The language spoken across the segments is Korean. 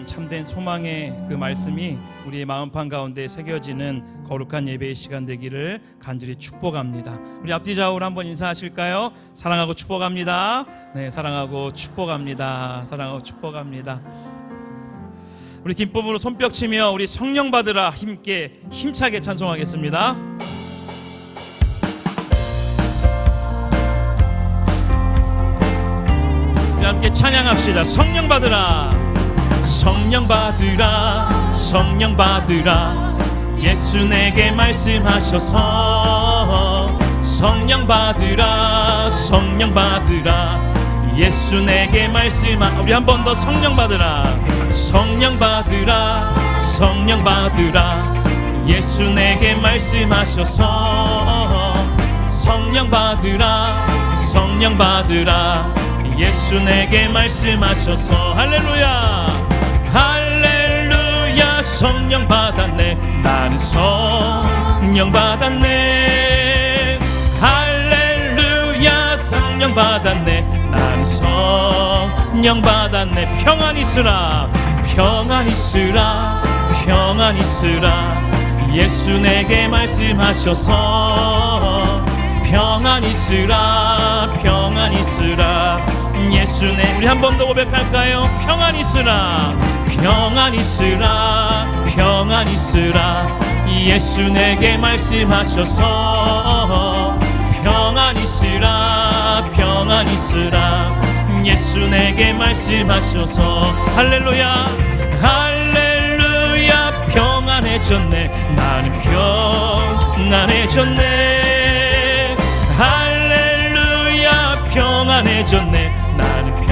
참된 소망의 그 말씀이 우리의 마음판 가운데 새겨지는 거룩한 예배의 시간 되기를 간절히 축복합니다. 우리 앞뒤 좌우로 한번 인사하실까요? 사랑하고 축복합니다. 네, 사랑하고 축복합니다. 사랑하고 축복합니다. 우리 기쁨으로 손뼉 치며 우리 성령 받으라 힘차게 찬송하겠습니다. 우리 함께 찬양합시다. 성령 받으라, 성령 받으라, 성령 받으라. 예수 내게 말씀하셔서 성령 받으라, 성령 받으라. 예수 내게 우리 한 번 더 성령 받으라, 성령 받으라, 성령 받으라. 예수 내게 말씀하셔서 성령 받으라, 성령 받으라. 예수 내게 말씀하셔서 할렐루야, 할렐루야. 성령 받았네, 나는 성령 받았네. 할렐루야, 성령 받았네, 나는 성령 받았네. 평안 있으라, 평안 있으라, 평안 있으라. 예수 내게 말씀하셔서 평안 있으라, 평안 있으라. 예수 우리 한 번 더 고백할까요? 평안 있으라, 평안 있으라, 평안 있으라. 예수 내게 말씀하셔서 평안 있으라, 평안 있으라. 예수 내게 말씀하셔서 할렐루야, 할렐루야. 평안해졌네, 나는 평안해졌네. 할렐루야, 평안해졌네, 나는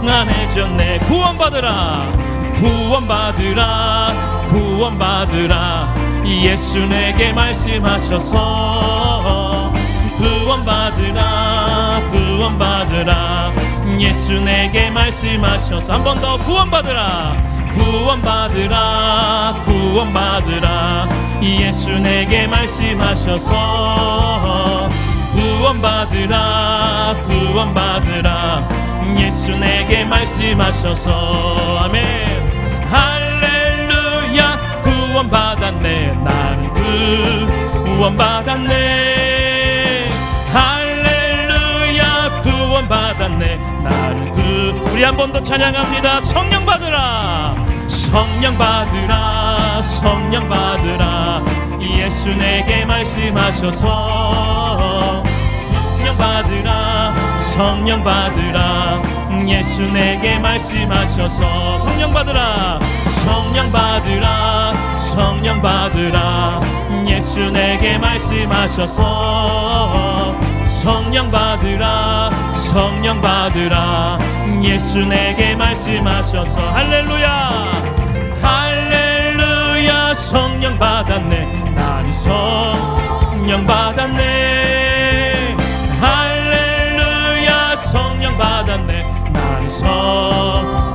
평안해졌네. 구원받으라, 구원받으라, 구원받으라. 예수 내게 말씀하셔서 구원받으라, 구원받으라. 예수 내게 말씀하셔서 한 번 더 구원받으라, 구원받으라, 구원받으라. 예수 내게 말씀하셔서 구원받으라, 구원받으라. 예수 내게 말씀하셔서 아멘. 할렐루야, 구원받았네, 나는 구원받았네. 할렐루야, 구원받았네, 나는 우리 한 번 더 찬양합니다. 성령 받으라, 성령 받으라, 성령 받으라. 예수 내게 말씀하셔서 성령 받으라, 성령 받으라. 예수 내게 말씀하셔서 성령 받으라, 성령 받으라, 성령 받으라. 예수 내게 말씀하셔서 성령 받으라, 성령 받으라. 예수 내게 말씀하셔서 할렐루야, 할렐루야. 성령 받았네, 나는 성령 받았네. 할렐루야, 성령 받았네, 나는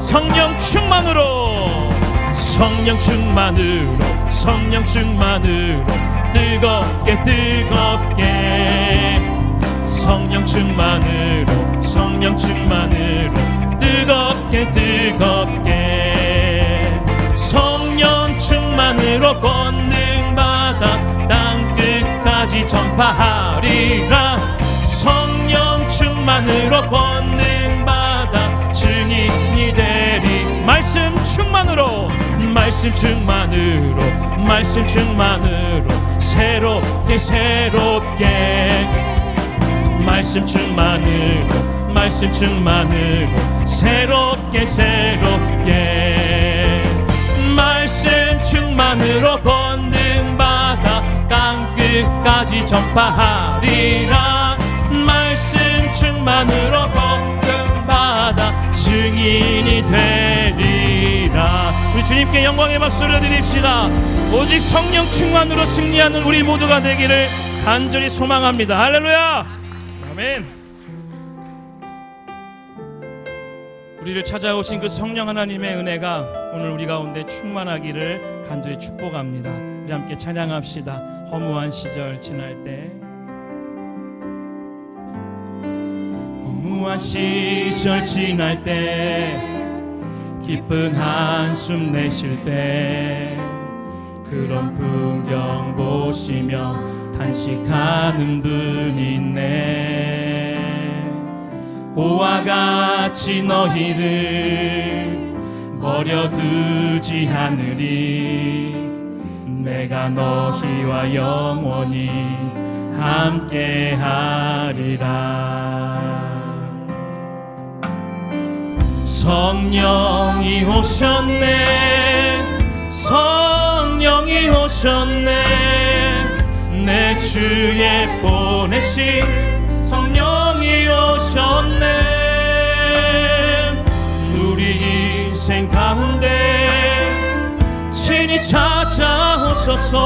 성령 충만으로, 성령 충만으로, 성령 충만으로. 뜨겁게 뜨겁게 성령 충만으로, 성령 충만으로. 뜨겁게 뜨겁게 성령 충만으로 권능받아 땅 끝까지 전파하리라. 성령 충만으로 권능받아 증인이 되리. 말씀 충만으로, 말씀 충만으로, 말씀 충만으로. 새롭게 새롭게 말씀 충만으로, 말씀 충만으로. 새롭게 새롭게 말씀 충만으로 권능받아 땅 끝까지 전파하리라. 말씀 충만으로 권능받아 증인이 되리라. 우리 주님께 영광의 박수를 드립시다. 오직 성령 충만으로 승리하는 우리 모두가 되기를 간절히 소망합니다. 할렐루야, 아멘. 우리를 찾아오신 그 성령 하나님의 은혜가 오늘 우리 가운데 충만하기를 간절히 축복합니다. 우리 함께 찬양합시다. 허무한 시절 지날 때, 허무한 시절 지날 때 기쁜 한숨 내쉴 때 그런 풍경 보시며 단식하는 분이 있네. 고와 같이 너희를 버려두지 않으리. 내가 너희와 영원히 함께하리라. 성령이 오셨네. 성령이 오셨네. 내 주에 보내신 성령이 오셨네. 우리 인생 가운데 친히 찾아오셔서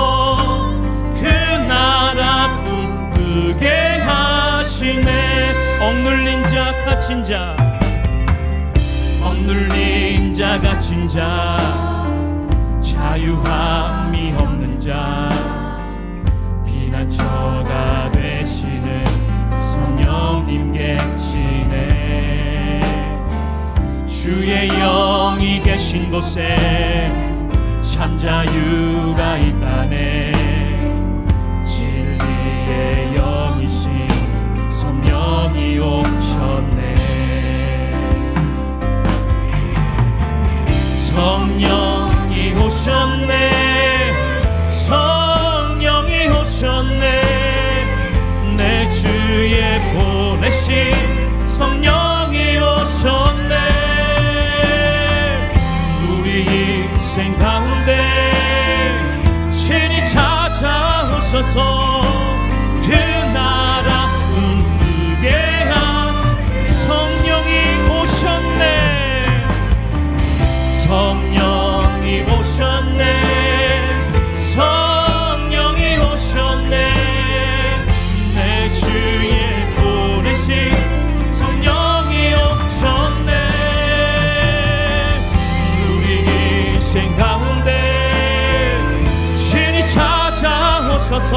그 나라 꿈꾸게 하시네. 억눌린 자 갇힌 자, 억눌린 자 갇힌 자, 자유함이 없는 자, 피난처가 되시는 성령님 객치네. 주의 영이 계신 곳에 참 자유가 있다네. 진리의 영이신 성령이 오셨네. 성령이 오셨네. 성령이 오셨네. 내 주에 보내신 성령이 오셨네. 우리 인생 가운데 친히 찾아오셔서 그 나라 꿈꾸게 한 성령이 오셨네. 성령이 오셨네. 성령이 오셨네. 내 주에 보내신 성령이 오셨네. 우리 인생 가운데 친히 찾아오셔서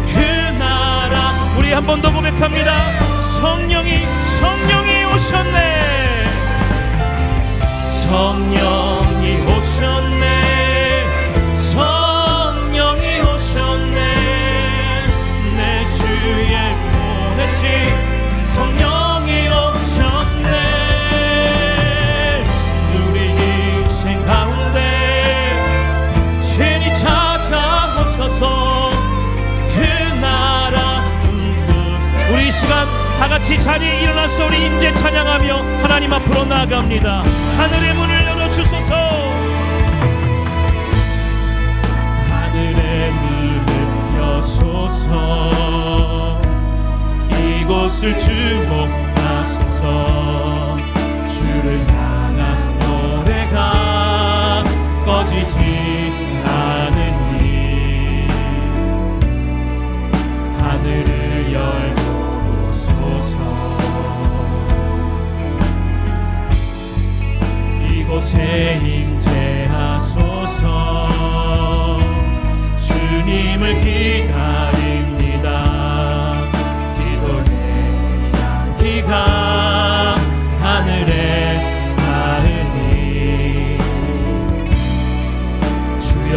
그 나라. 우리 한 번 더 고백합니다. 성령이 오셨네. 성령이 오셨네. 성령이 오셨네. 내 주에 보내신 성령이 오셨네. 우리 인생 가운데 친히 찾아오셔서 그 나라 꿈꾸. 우리 이 시간 다같이 자리에 일어나서 우리 임재 찬양하며 하나님 앞으로 나아갑니다. 하늘의 문을 열어주소서. 하늘의 문을 여소서. 이곳을 주목하소서. 주를 향한 노래가 꺼지지 않으니 하늘을 열고 이곳에 임재하소서. 주님을 기다립니다. 기도의 향기가 하늘에 닿으니 주여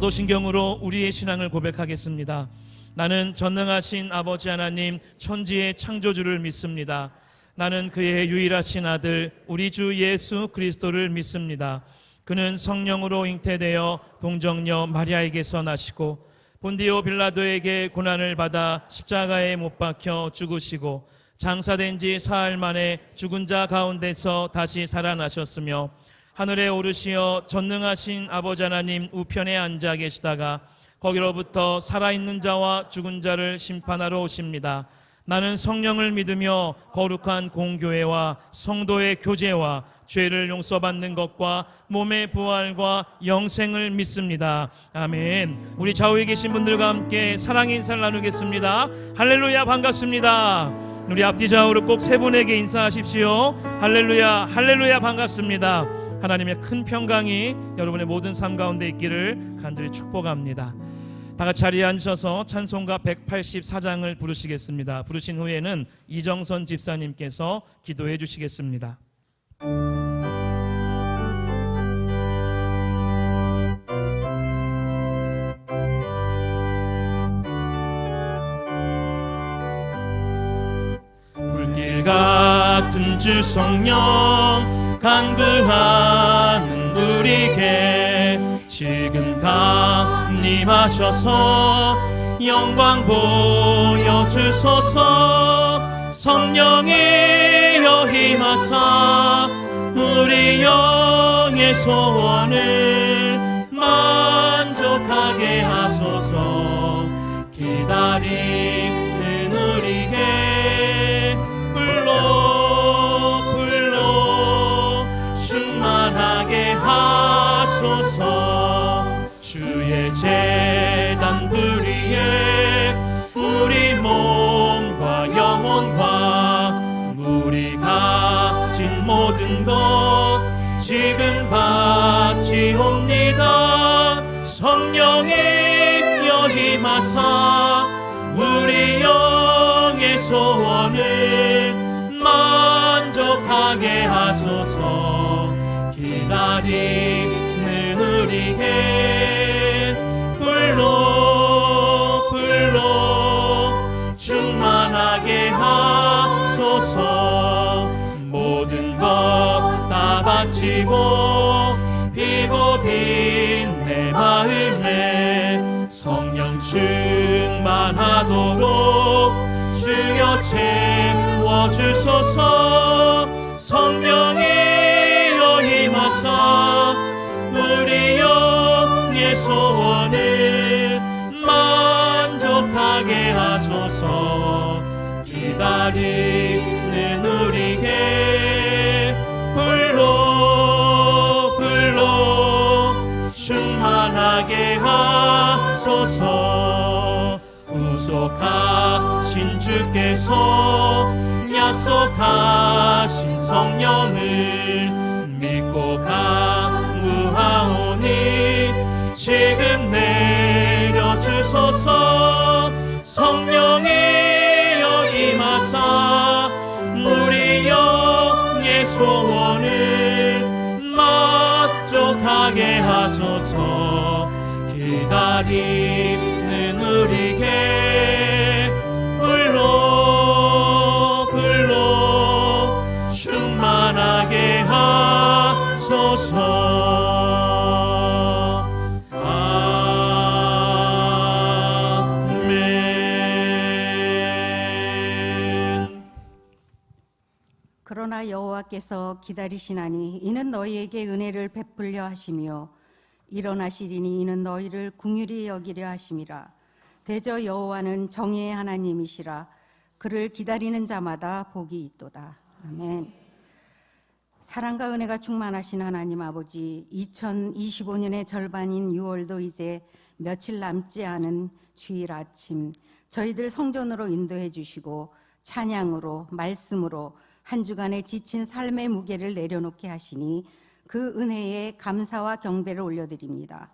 사도신경으로 우리의 신앙을 고백하겠습니다. 나는 전능하신 아버지 하나님 천지의 창조주를 믿습니다. 나는 그의 유일하신 아들 우리 주 예수 그리스도를 믿습니다. 그는 성령으로 잉태되어 동정녀 마리아에게서 나시고 본디오 빌라도에게 고난을 받아 십자가에 못 박혀 죽으시고 장사된 지 사흘 만에 죽은 자 가운데서 다시 살아나셨으며 하늘에 오르시어 전능하신 아버지 하나님 우편에 앉아 계시다가 거기로부터 살아있는 자와 죽은 자를 심판하러 오십니다. 나는 성령을 믿으며 거룩한 공교회와 성도의 교제와 죄를 용서받는 것과 몸의 부활과 영생을 믿습니다. 아멘. 우리 좌우에 계신 분들과 함께 사랑의 인사를 나누겠습니다. 할렐루야, 반갑습니다. 우리 앞뒤 좌우로 꼭 세 분에게 인사하십시오. 할렐루야, 할렐루야, 반갑습니다. 하나님의 큰 평강이 여러분의 모든 삶 가운데 있기를 간절히 축복합니다. 다 같이 자리에 앉으셔서 찬송가 184장을 부르시겠습니다. 부르신 후에는 이정선 집사님께서 기도해 주시겠습니다. 물길 같은 주 성령 간구하는 우리에게 지금 강림하셔서 영광 보여주소서. 성령이여 힘하사 우리 영의 소원을 만족하게 하소서. 기다리는 우리에게 불러 충만하게 하소서. 주의 제단 불위에 우리 몸과 영혼과 우리 가진 모든 것 지금 바치옵니다. 성령이여 힘하사 우리 영의 소원을 만족하게 하소서. 기다리는 우리에게 불러 충만하게 하소서. 모든 것 다 바치고 피고 빈 내 마음에 성령 충만하도록 주여 채워주소서. 성령이여 힘하사 우리 영의 소원을 만족하게 하소서. 기다리는 우리에게 불러 충만하게 하소서. 구속하신 주께서 약속하신 성령을 믿고 강구하오니 지금 내려주소서. 성령이여 임하사 우리 영의 소원을 만족하게 하소서. 기다리는 우리에게 불러 충만하게 하소서. 아멘. 그러나 여호와께서 기다리시나니 이는 너희에게 은혜를 베풀려 하시며 일어나시리니 이는 너희를 긍휼히 여기려 하심이라. 대저 여호와는 정의의 하나님이시라. 그를 기다리는 자마다 복이 있도다. 아멘. 사랑과 은혜가 충만하신 하나님 아버지, 2025년의 절반인 6월도 이제 며칠 남지 않은 주일 아침, 저희들 성전으로 인도해 주시고 찬양으로 말씀으로 한 주간의 지친 삶의 무게를 내려놓게 하시니 그 은혜에 감사와 경배를 올려드립니다.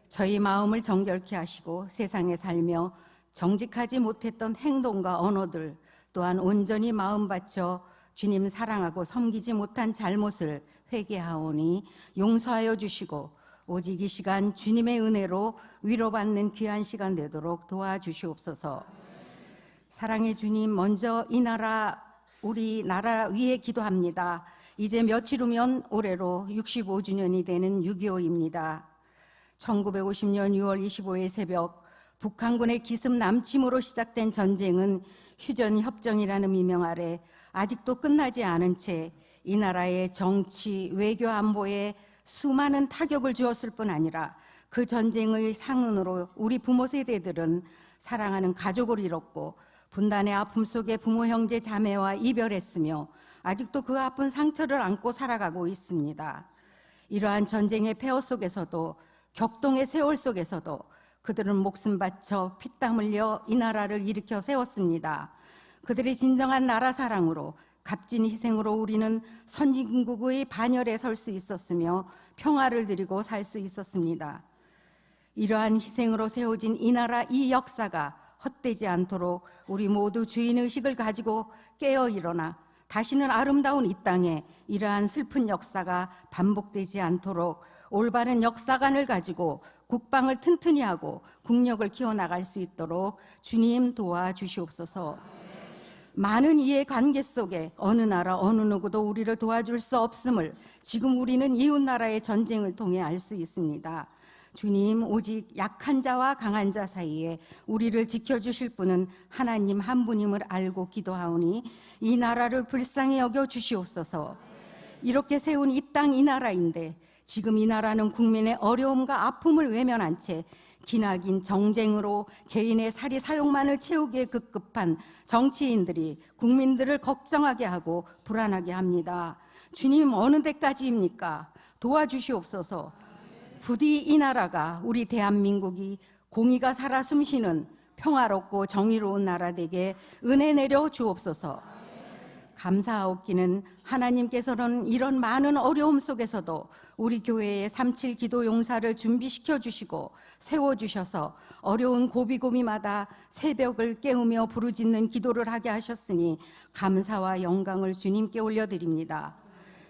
저희 마음을 정결케 하시고 세상에 살며 정직하지 못했던 행동과 언어들 또한 온전히 마음 바쳐 주님 사랑하고 섬기지 못한 잘못을 회개하오니 용서하여 주시고 오직 이 시간 주님의 은혜로 위로받는 귀한 시간 되도록 도와주시옵소서. 사랑의 주님, 먼저 이 나라, 우리 나라 위에 기도합니다. 이제 며칠 후면 올해로 65주년이 되는 6.25입니다. 1950년 6월 25일 새벽 북한군의 기습 남침으로 시작된 전쟁은 휴전협정이라는 미명 아래 아직도 끝나지 않은 채 이 나라의 정치, 외교, 안보에 수많은 타격을 주었을 뿐 아니라 그 전쟁의 상흔으로 우리 부모 세대들은 사랑하는 가족을 잃었고 분단의 아픔 속에 부모, 형제, 자매와 이별했으며 아직도 그 아픈 상처를 안고 살아가고 있습니다. 이러한 전쟁의 폐허 속에서도 격동의 세월 속에서도 그들은 목숨 바쳐 피땀 흘려 이 나라를 일으켜 세웠습니다. 그들의 진정한 나라 사랑으로 값진 희생으로 우리는 선진국의 반열에 설 수 있었으며 평화를 누리고 살 수 있었습니다. 이러한 희생으로 세워진 이 나라 이 역사가 헛되지 않도록 우리 모두 주인의식을 가지고 깨어 일어나 다시는 아름다운 이 땅에 이러한 슬픈 역사가 반복되지 않도록 올바른 역사관을 가지고 국방을 튼튼히 하고 국력을 키워나갈 수 있도록 주님 도와주시옵소서. 많은 이해관계 속에 어느 나라 어느 누구도 우리를 도와줄 수 없음을 지금 우리는 이웃 나라의 전쟁을 통해 알 수 있습니다. 주님, 오직 약한 자와 강한 자 사이에 우리를 지켜주실 분은 하나님 한 분임을 알고 기도하오니 이 나라를 불쌍히 여겨 주시옵소서. 이렇게 세운 이 땅 이 나라인데 지금 이 나라는 국민의 어려움과 아픔을 외면한 채 기나긴 정쟁으로 개인의 사리 사욕만을 채우기에 급급한 정치인들이 국민들을 걱정하게 하고 불안하게 합니다. 주님, 어느 데까지입니까? 도와주시옵소서. 부디 이 나라가, 우리 대한민국이 공의가 살아 숨쉬는 평화롭고 정의로운 나라 되게 은혜 내려 주옵소서. 감사하옵기는 하나님께서는 이런 많은 어려움 속에서도 우리 교회의 3.7 기도 용사를 준비시켜 주시고 세워주셔서 어려운 고비고비마다 새벽을 깨우며 부르짖는 기도를 하게 하셨으니 감사와 영광을 주님께 올려드립니다.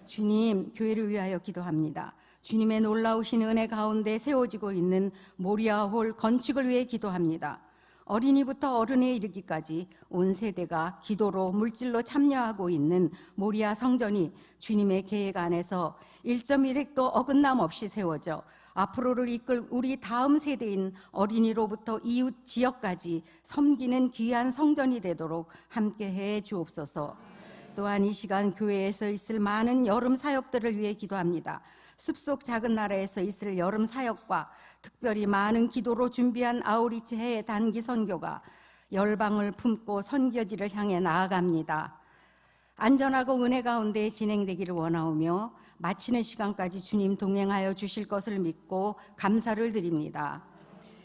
주님, 교회를 위하여 기도합니다. 주님의 놀라우신 은혜 가운데 세워지고 있는 모리아홀 건축을 위해 기도합니다. 어린이부터 어른에 이르기까지 온 세대가 기도로 물질로 참여하고 있는 모리아 성전이 주님의 계획 안에서 1.1획도 어긋남 없이 세워져 앞으로를 이끌 우리 다음 세대인 어린이로부터 이웃 지역까지 섬기는 귀한 성전이 되도록 함께해 주옵소서. 또한 이 시간 교회에서 있을 많은 여름 사역들을 위해 기도합니다. 숲속 작은 나라에서 있을 여름 사역과 특별히 많은 기도로 준비한 아우리치 해외 단기 선교가 열방을 품고 선교지를 향해 나아갑니다. 안전하고 은혜 가운데 진행되기를 원하오며 마치는 시간까지 주님 동행하여 주실 것을 믿고 감사를 드립니다.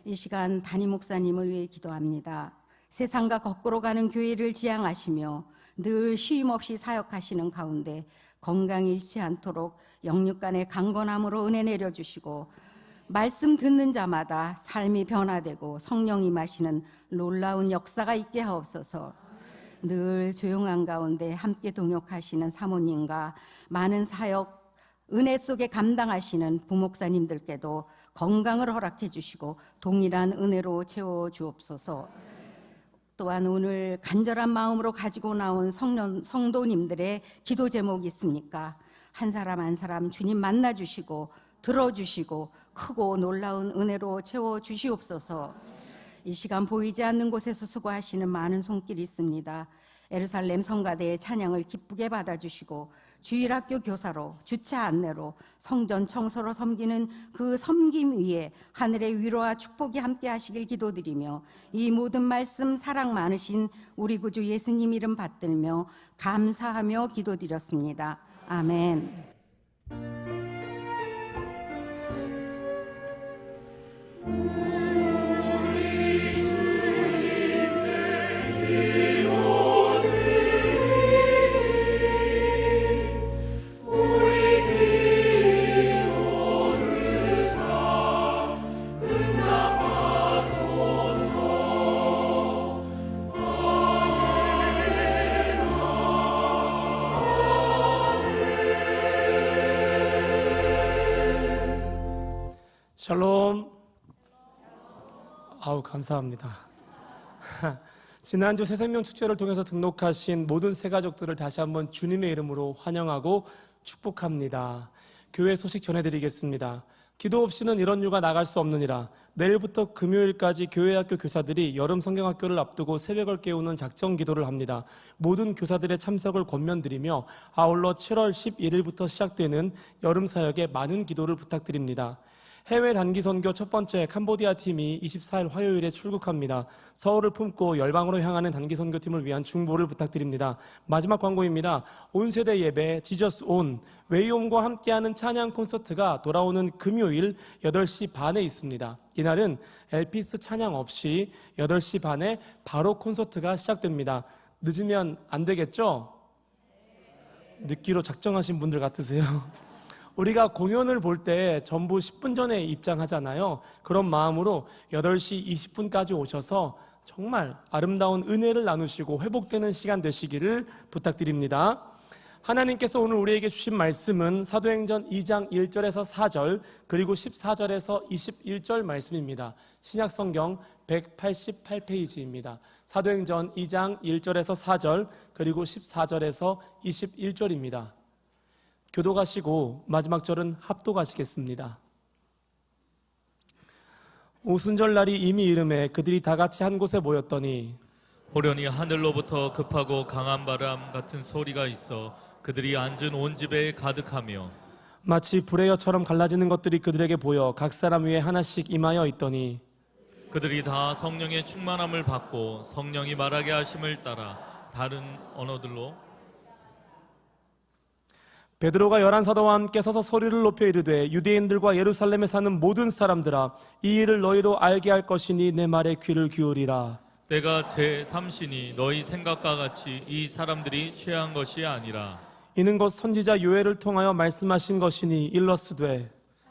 이 시간 담임 목사님을 위해 기도합니다. 세상과 거꾸로 가는 교회를 지향하시며 늘 쉼 없이 사역하시는 가운데 건강 잃지 않도록 영육간의 강건함으로 은혜 내려주시고 말씀 듣는 자마다 삶이 변화되고 성령 임하시는 놀라운 역사가 있게 하옵소서. 늘 조용한 가운데 함께 동역하시는 사모님과 많은 사역 은혜 속에 감당하시는 부목사님들께도 건강을 허락해 주시고 동일한 은혜로 채워 주옵소서. 또한 오늘 간절한 마음으로 가지고 나온 성도님들의 기도 제목이 있습니까? 한 사람 한 사람 주님 만나주시고 들어주시고 크고 놀라운 은혜로 채워주시옵소서. 이 시간 보이지 않는 곳에서 수고하시는 많은 손길이 있습니다. 예루살렘 성가대의 찬양을 기쁘게 받아주시고 주일학교 교사로 주차 안내로 성전 청소로 섬기는 그 섬김 위에 하늘의 위로와 축복이 함께 하시길 기도드리며 이 모든 말씀 사랑 많으신 우리 구주 예수님 이름 받들며 감사하며 기도드렸습니다. 아멘. 샬롬. 아우, 감사합니다. 지난주 새생명 축제를 통해서 등록하신 모든 새가족들을 다시 한번 주님의 이름으로 환영하고 축복합니다. 교회 소식 전해드리겠습니다. 기도 없이는 이런 유가 나갈 수 없느니라. 내일부터 금요일까지 교회학교 교사들이 여름 성경학교를 앞두고 새벽을 깨우는 작정 기도를 합니다. 모든 교사들의 참석을 권면드리며 아울러 7월 11일부터 시작되는 여름 사역에 많은 기도를 부탁드립니다. 해외 단기 선교 첫 번째 캄보디아 팀이 24일 화요일에 출국합니다. 서울을 품고 열방으로 향하는 단기 선교팀을 위한 중보를 부탁드립니다. 마지막 광고입니다. 온 세대 예배 지저스 온 웨이옴과 함께하는 찬양 콘서트가 돌아오는 금요일 8시 반에 있습니다. 이날은 엘피스 찬양 없이 8시 반에 바로 콘서트가 시작됩니다. 늦으면 안 되겠죠? 늦기로 작정하신 분들 같으세요? 우리가 공연을 볼 때 전부 10분 전에 입장하잖아요. 그런 마음으로 8시 20분까지 오셔서 정말 아름다운 은혜를 나누시고 회복되는 시간 되시기를 부탁드립니다. 하나님께서 오늘 우리에게 주신 말씀은 사도행전 2장 1절에서 4절 그리고 14절에서 21절 말씀입니다. 신약성경 188페이지입니다. 사도행전 2장 1절에서 4절 그리고 14절에서 21절입니다. 교도가시고 마지막 절은 합도가시겠습니다. 오순절날이 이미 이름에 그들이 다 같이 한 곳에 모였더니 호련히 하늘로부터 급하고 강한 바람 같은 소리가 있어 그들이 앉은 온 집에 가득하며 마치 불의 여처럼 갈라지는 것들이 그들에게 보여 각 사람 위에 하나씩 임하여 있더니 그들이 다 성령의 충만함을 받고 성령이 말하게 하심을 따라 다른 언어들로 베드로가 11사도와 함께 서서 소리를 높여 이르되 유대인들과 예루살렘에 사는 모든 사람들아 이 일을 너희로 알게 할 것이니 내 말에 귀를 기울이라. 때가 제3시니 너희 생각과 같이 이 사람들이 취한 것이 아니라 이는 곧 선지자 요엘을 통하여 말씀하신 것이니 일러스되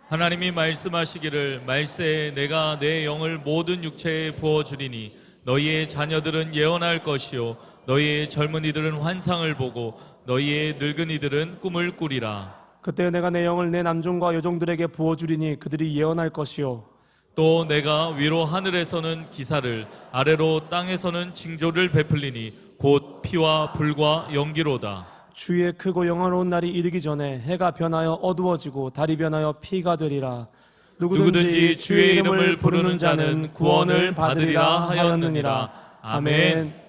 하나님이 말씀하시기를 말세에 내가 내 영을 모든 육체에 부어주리니 너희의 자녀들은 예언할 것이요 너희의 젊은이들은 환상을 보고 너희의 늙은이들은 꿈을 꾸리라. 그때 내가 내 영을 내 남종과 여종들에게 부어주리니 그들이 예언할 것이요 또 내가 위로 하늘에서는 기사를 아래로 땅에서는 징조를 베풀리니 곧 피와 불과 연기로다. 주의 크고 영화로운 날이 이르기 전에 해가 변하여 어두워지고 달이 변하여 피가 되리라. 누구든지 주의 이름을 부르는 자는 구원을 받으리라 하였느니라. 아멘.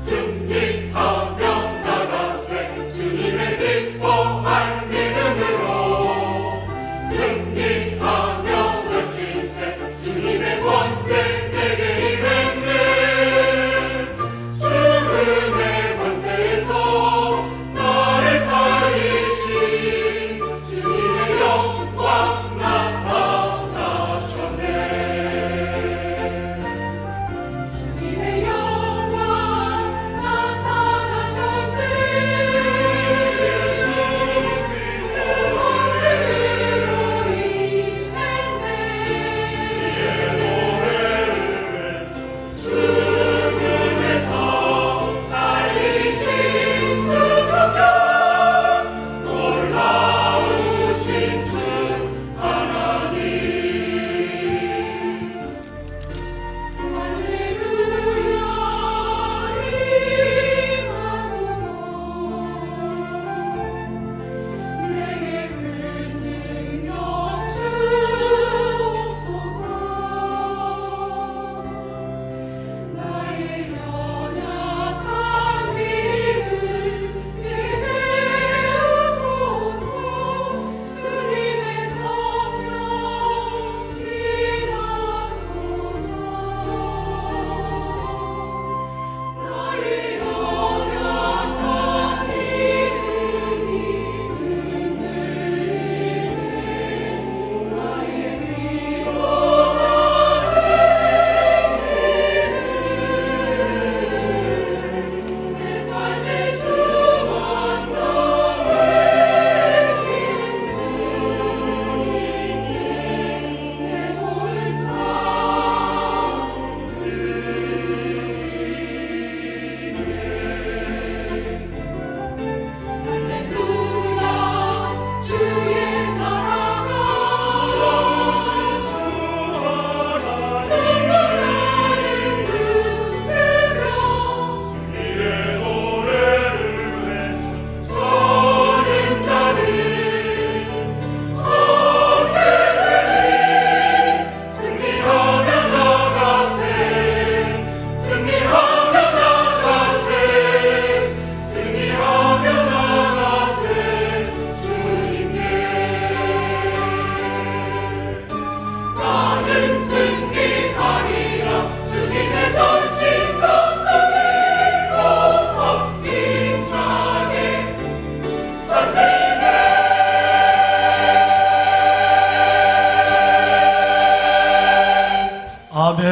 승리하며 나가세 주님의 기뻐할 믿음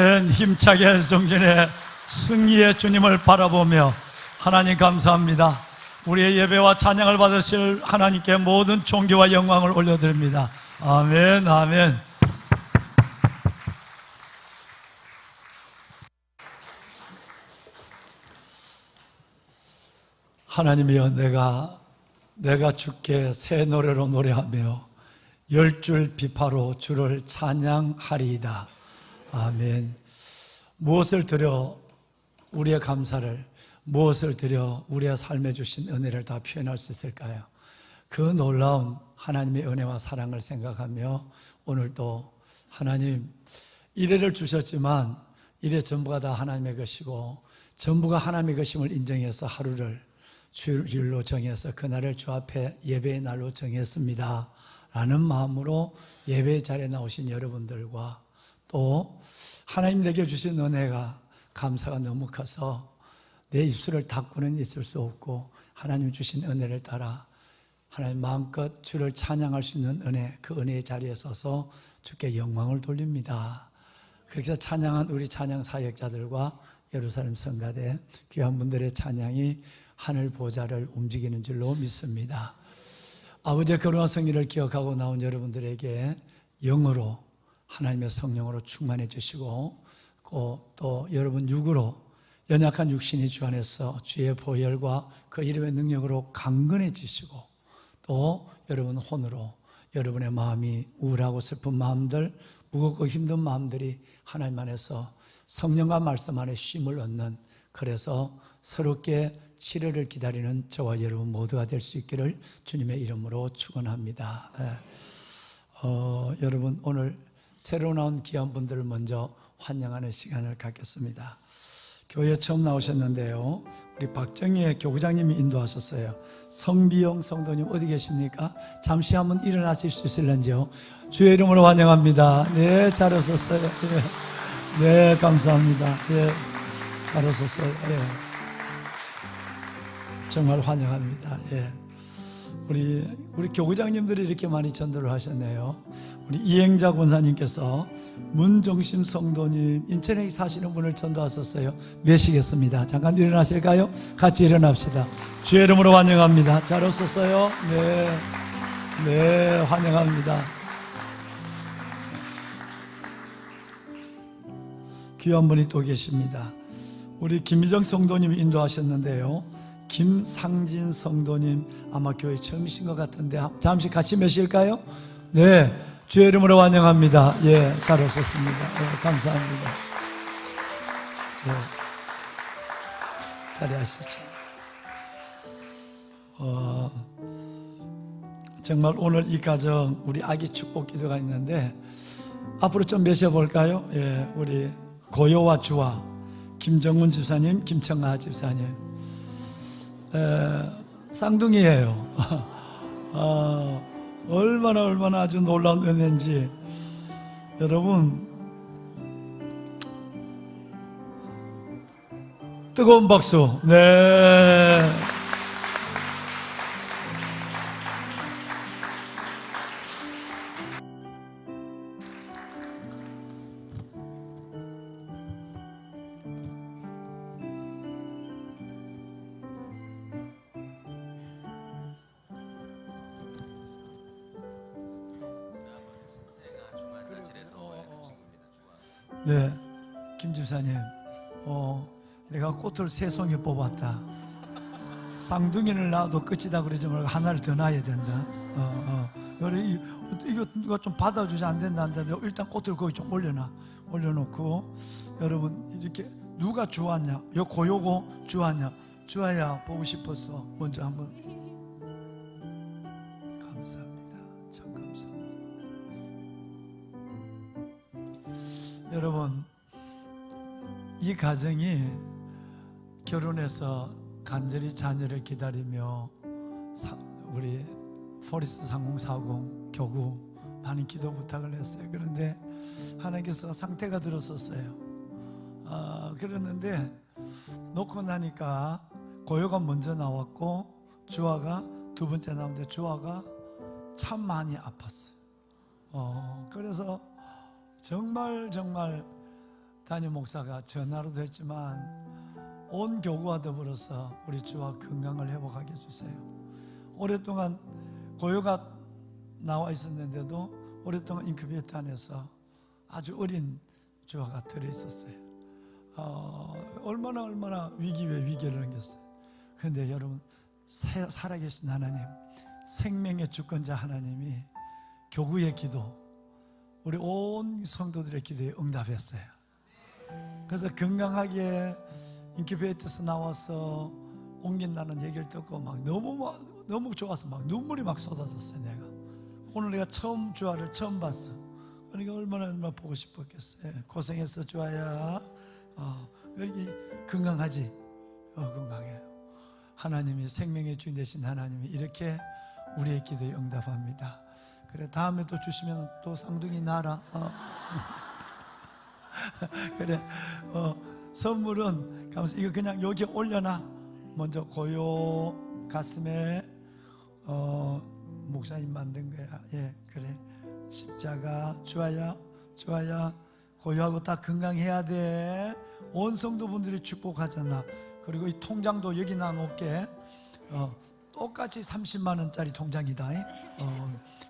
아멘. 힘차게 정진의 승리의 주님을 바라보며 하나님 감사합니다. 우리의 예배와 찬양을 받으실 하나님께 모든 존귀와 영광을 올려드립니다. 아멘, 아멘. 하나님이여, 내가 주께 새 노래로 노래하며 10줄 비파로 주를 찬양하리이다. 아멘. 무엇을 드려 우리의 감사를, 무엇을 드려 우리의 삶에 주신 은혜를 다 표현할 수 있을까요? 그 놀라운 하나님의 은혜와 사랑을 생각하며 오늘도 하나님 이래를 주셨지만 이래 전부가 다 하나님의 것이고 전부가 하나님의 것임을 인정해서 하루를 주일로 정해서 그날을 주 앞에 예배의 날로 정했습니다 라는 마음으로 예배 자리에 나오신 여러분들과 또 하나님 내게 주신 은혜가 감사가 너무 커서 내 입술을 닫고는 있을 수 없고 하나님 주신 은혜를 따라 하나님 마음껏 주를 찬양할 수 있는 은혜, 그 은혜의 자리에 서서 주께 영광을 돌립니다. 그렇게 해서 찬양한 우리 찬양 사역자들과 예루살렘 성가대 귀한 분들의 찬양이 하늘 보좌를 움직이는 줄로 믿습니다. 아버지의 거룩한 성리를 기억하고 나온 여러분들에게 영으로 하나님의 성령으로 충만해 주시고 또 여러분 육으로 연약한 육신이 주 안에서 주의 보혈과 그 이름의 능력으로 강건해지시고 또 여러분 혼으로 여러분의 마음이 우울하고 슬픈 마음들, 무겁고 힘든 마음들이 하나님 안에서 성령과 말씀 안에 쉼을 얻는, 그래서 새롭게 치료를 기다리는 저와 여러분 모두가 될 수 있기를 주님의 이름으로 축원합니다. 여러분 오늘 새로 나온 귀한 분들을 먼저 환영하는 시간을 갖겠습니다. 교회 처음 나오셨는데요, 우리 박정희 교구장님이 인도하셨어요. 성비영 성도님 어디 계십니까? 잠시 한번 일어나실 수 있을런지요? 주의 이름으로 환영합니다. 네, 잘 오셨어요. 네, 감사합니다. 네, 잘 오셨어요. 네. 정말 환영합니다. 예. 우리 교구장님들이 이렇게 많이 전도를 하셨네요. 우리 이행자 권사님께서 문정심 성도님 인천에 사시는 분을 전도하셨어요. 몇 시겠습니다. 잠깐 일어나실까요? 같이 일어납시다. 주의 이름으로 환영합니다. 잘 오셨어요? 네, 네, 환영합니다. 귀한 분이 또 계십니다. 우리 김희정 성도님이 인도하셨는데요, 김상진 성도님 아마 교회 처음이신 것 같은데 잠시 같이 몇일까요? 네, 주의 이름으로 환영합니다. 예, 잘 오셨습니다. 예, 감사합니다. 네, 자리하시죠. 정말 오늘 이 가정 우리 아기 축복 기도가 있는데 앞으로 좀 모셔볼까요? 예, 우리 고요와 주와 김정훈 집사님, 김청아 집사님, 쌍둥이에요. 얼마나 아주 놀라운 은혜인지 여러분 뜨거운 박수. 네. 네, 김 집사님, 내가 꽃을 3송이 뽑았다. 쌍둥이를 낳아도 끝이다 그러지 말고 하나를 더 낳아야 된다. 그래, 이거 좀 받아주지 안 된다. 일단 꽃을 거기 좀 올려놓고, 여러분 이렇게 누가 주왔냐? 요 고요고 주왔냐? 주아야 보고 싶었어. 먼저 한번. 감사합니다. 참 감사합니다. 여러분, 이 가정이 결혼해서 간절히 자녀를 기다리며 우리 포리스 3040 교구 많은 기도 부탁을 했어요. 그런데 하나님께서 상태가 들었었어요. 그랬는데 놓고 나니까 고요가 먼저 나왔고 주아가 두 번째 나왔는데 주아가 참 많이 아팠어요. 그래서 정말 담임 목사가 전화로도 했지만 온 교구와 더불어서 우리 주와 건강을 회복하게 해주세요. 오랫동안 고요가 나와 있었는데도 오랫동안 인큐베이터 안에서 아주 어린 주아가 들어있었어요. 얼마나 위기 위에 위기를 넘겼어요. 그런데 여러분, 살아계신 하나님, 생명의 주권자 하나님이 교구의 기도, 우리 온 성도들의 기도에 응답했어요. 그래서 건강하게 인큐베이터에서 나와서 옮긴다는 얘기를 듣고 막 너무 좋아서 막 눈물이 막 쏟아졌어요. 내가 오늘 내가 주아를 처음 봤어. 그러니까 얼마나 보고 싶었겠어요. 고생했어 주아야. 여기 건강하지? 건강해요. 하나님이, 생명의 주인 되신 하나님이 이렇게 우리의 기도에 응답합니다. 그래, 다음에 또 주시면 또 쌍둥이 나라. 그래, 선물은 감사. 이거 그냥 여기 올려놔. 먼저 고요 가슴에 목사님 만든 거야. 예, 그래. 십자가. 주아야 고요하고 다 건강해야 돼. 온 성도분들이 축복하잖아. 그리고 이 통장도 여기 놔놓게. 똑같이 30만 원짜리 통장이다.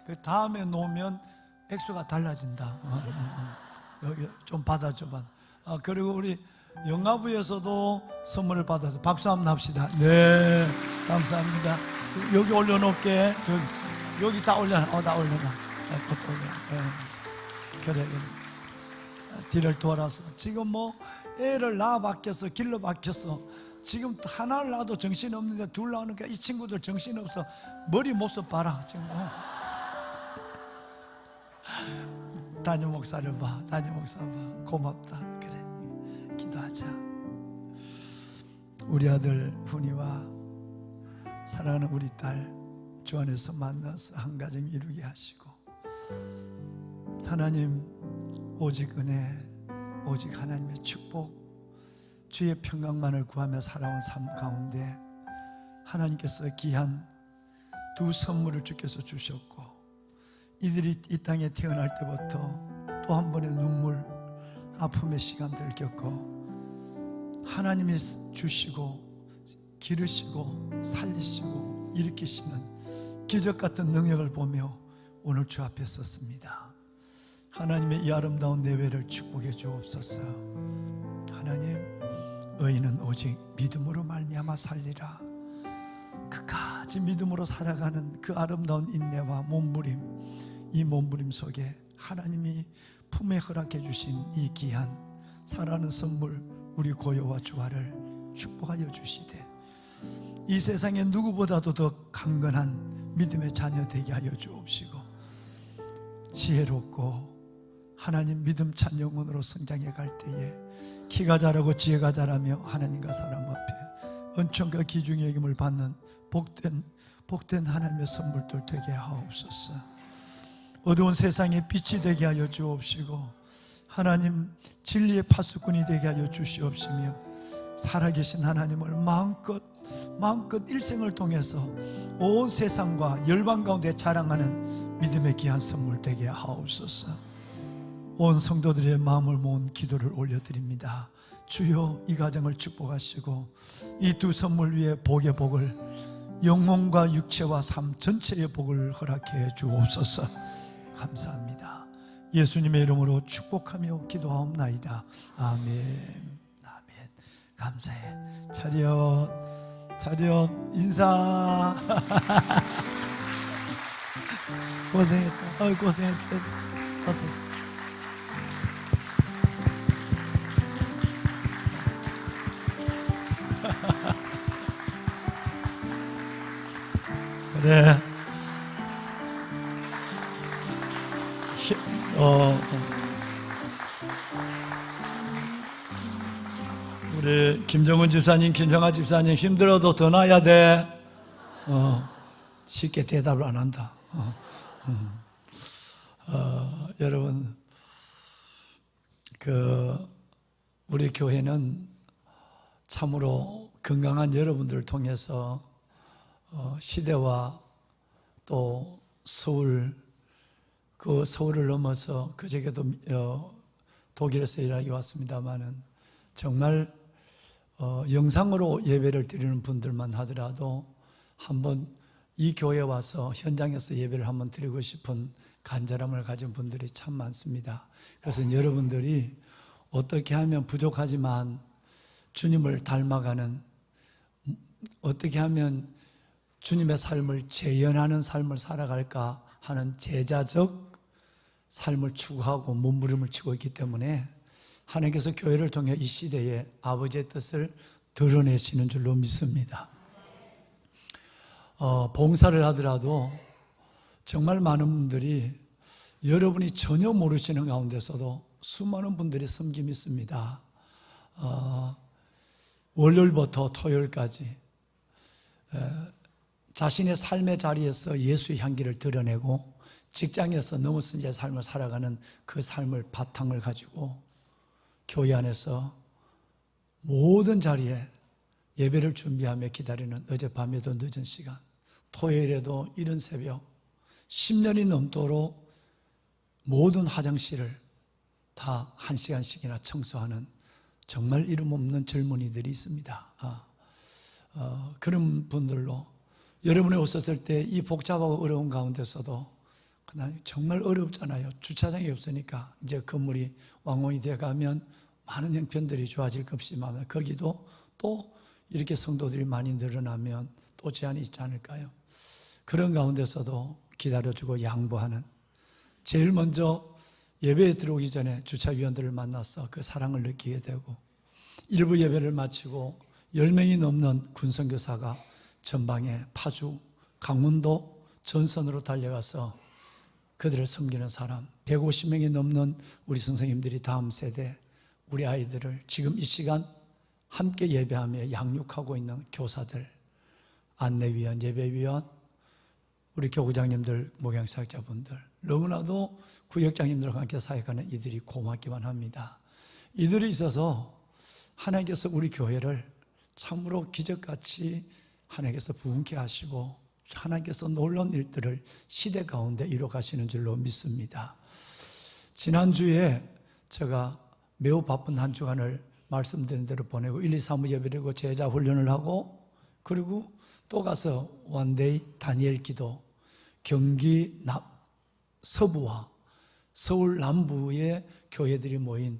그 다음에 놓으면 액수가 달라진다. 여기 좀 받아줘봐. 그리고 우리 영화부에서도 선물을 받아서 박수 한번 합시다. 네, 감사합니다. 여기 올려놓을게. 여기 다 올려놔. 다 올려놔. 그래. 뒤를 돌아서 지금 뭐 애를 낳아 박혀서 길러 박혀서 지금 하나를 낳아도 정신없는데 둘 낳으니까 이 친구들 정신없어. 머리 모습 봐라 지금. 담임 목사를 봐. 담임 목사 봐. 고맙다. 그래, 기도하자. 우리 아들 훈이와 사랑하는 우리 딸 주 안에서 만나서 한 가정 이루게 하시고, 하나님 오직 은혜, 오직 하나님의 축복, 주의 평강만을 구하며 살아온 삶 가운데 하나님께서 귀한 두 선물을 주께서 주셨고, 이들이 이 땅에 태어날 때부터 또 한 번의 눈물, 아픔의 시간들을 겪고 하나님이 주시고 기르시고 살리시고 일으키시는 기적 같은 능력을 보며 오늘 주 앞에 섰습니다. 하나님의 이 아름다운 내외를 축복해 주옵소서. 하나님, 의인은 오직 믿음으로 말미암아 살리라. 끝까지 믿음으로 살아가는 그 아름다운 인내와 몸부림, 이 몸부림 속에 하나님이 품에 허락해 주신 이 귀한 사랑하는 선물, 우리 고요와 주아를 축복하여 주시되, 이 세상에 누구보다도 더 강건한 믿음의 자녀 되게 하여 주옵시고, 지혜롭고 하나님 믿음 찬 영혼으로 성장해 갈 때에 키가 자라고 지혜가 자라며 하나님과 사람 앞에 은총과 기중의 여김을 받는 복된 하나님의 선물들 되게 하옵소서. 어두운 세상에 빛이 되게 하여 주옵시고, 하나님 진리의 파수꾼이 되게 하여 주시옵시며, 살아계신 하나님을 마음껏 일생을 통해서 온 세상과 열방 가운데 자랑하는 믿음의 귀한 선물 되게 하옵소서. 온 성도들의 마음을 모은 기도를 올려드립니다. 주여, 이 가정을 축복하시고 이 두 선물 위에 복의 복을, 영혼과 육체와 삶 전체의 복을 허락해 주옵소서. 감사합니다. 예수님의 이름으로 축복하며 기도하옵나이다. 아멘. 아멘. 감사해. 차렷 인사. 고생했다. 고생했다. 어서. 그래. 우리 김정은 집사님, 김정아 집사님 힘들어도 더 놔야 돼. 쉽게 대답을 안 한다. 여러분, 우리 교회는 참으로 건강한 여러분들을 통해서 시대와 또 서울, 그 서울을 넘어서 그저께도 독일에서 일하기 왔습니다만은 정말 영상으로 예배를 드리는 분들만 하더라도 한번 이 교회에 와서 현장에서 예배를 한번 드리고 싶은 간절함을 가진 분들이 참 많습니다. 그래서 여러분들이 어떻게 하면 부족하지만 주님을 닮아가는, 어떻게 하면 주님의 삶을 재현하는 삶을 살아갈까 하는 제자적 삶을 추구하고 몸부림을 치고 있기 때문에 하나님께서 교회를 통해 이 시대에 아버지의 뜻을 드러내시는 줄로 믿습니다. 봉사를 하더라도 정말 많은 분들이 여러분이 전혀 모르시는 가운데서도 수많은 분들이 섬김이 있습니다. 월요일부터 토요일까지 자신의 삶의 자리에서 예수의 향기를 드러내고 직장에서 너무 선지자의 삶을 살아가는 그 삶을 바탕을 가지고 교회 안에서 모든 자리에 예배를 준비하며 기다리는 어젯밤에도 늦은 시간, 토요일에도 이른 새벽 10년이 넘도록 모든 화장실을 다 1시간씩이나 청소하는 정말 이름 없는 젊은이들이 있습니다. 그런 분들로 여러분이 오셨을 때 이 복잡하고 어려운 가운데서도 그냥 정말 어렵잖아요. 주차장이 없으니까 이제 건물이 완공이 되어가면 많은 형편들이 좋아질 것이지만 거기도 또 이렇게 성도들이 많이 늘어나면 또 제한이 있지 않을까요? 그런 가운데서도 기다려주고 양보하는, 제일 먼저 예배에 들어오기 전에 주차위원들을 만나서 그 사랑을 느끼게 되고, 일부 예배를 마치고 10명이 넘는 군선교사가 전방에 파주, 강원도 전선으로 달려가서 그들을 섬기는 사람, 150명이 넘는 우리 선생님들이 다음 세대 우리 아이들을 지금 이 시간 함께 예배하며 양육하고 있는 교사들, 안내위원, 예배위원, 우리 교구장님들, 목양사역자분들, 너무나도 구역장님들과 함께 사역하는 이들이 고맙기만 합니다. 이들이 있어서 하나님께서 우리 교회를 참으로 기적같이 하나님께서 부흥케 하시고 하나님께서 놀라운 일들을 시대 가운데 이루어 가시는 줄로 믿습니다. 지난주에 제가 매우 바쁜 한 주간을 말씀드린 대로 보내고 1, 2, 3부 예배드리고 제자 훈련을 하고, 그리고 또 가서 원데이 다니엘 기도, 경기 서부와 서울 남부의 교회들이 모인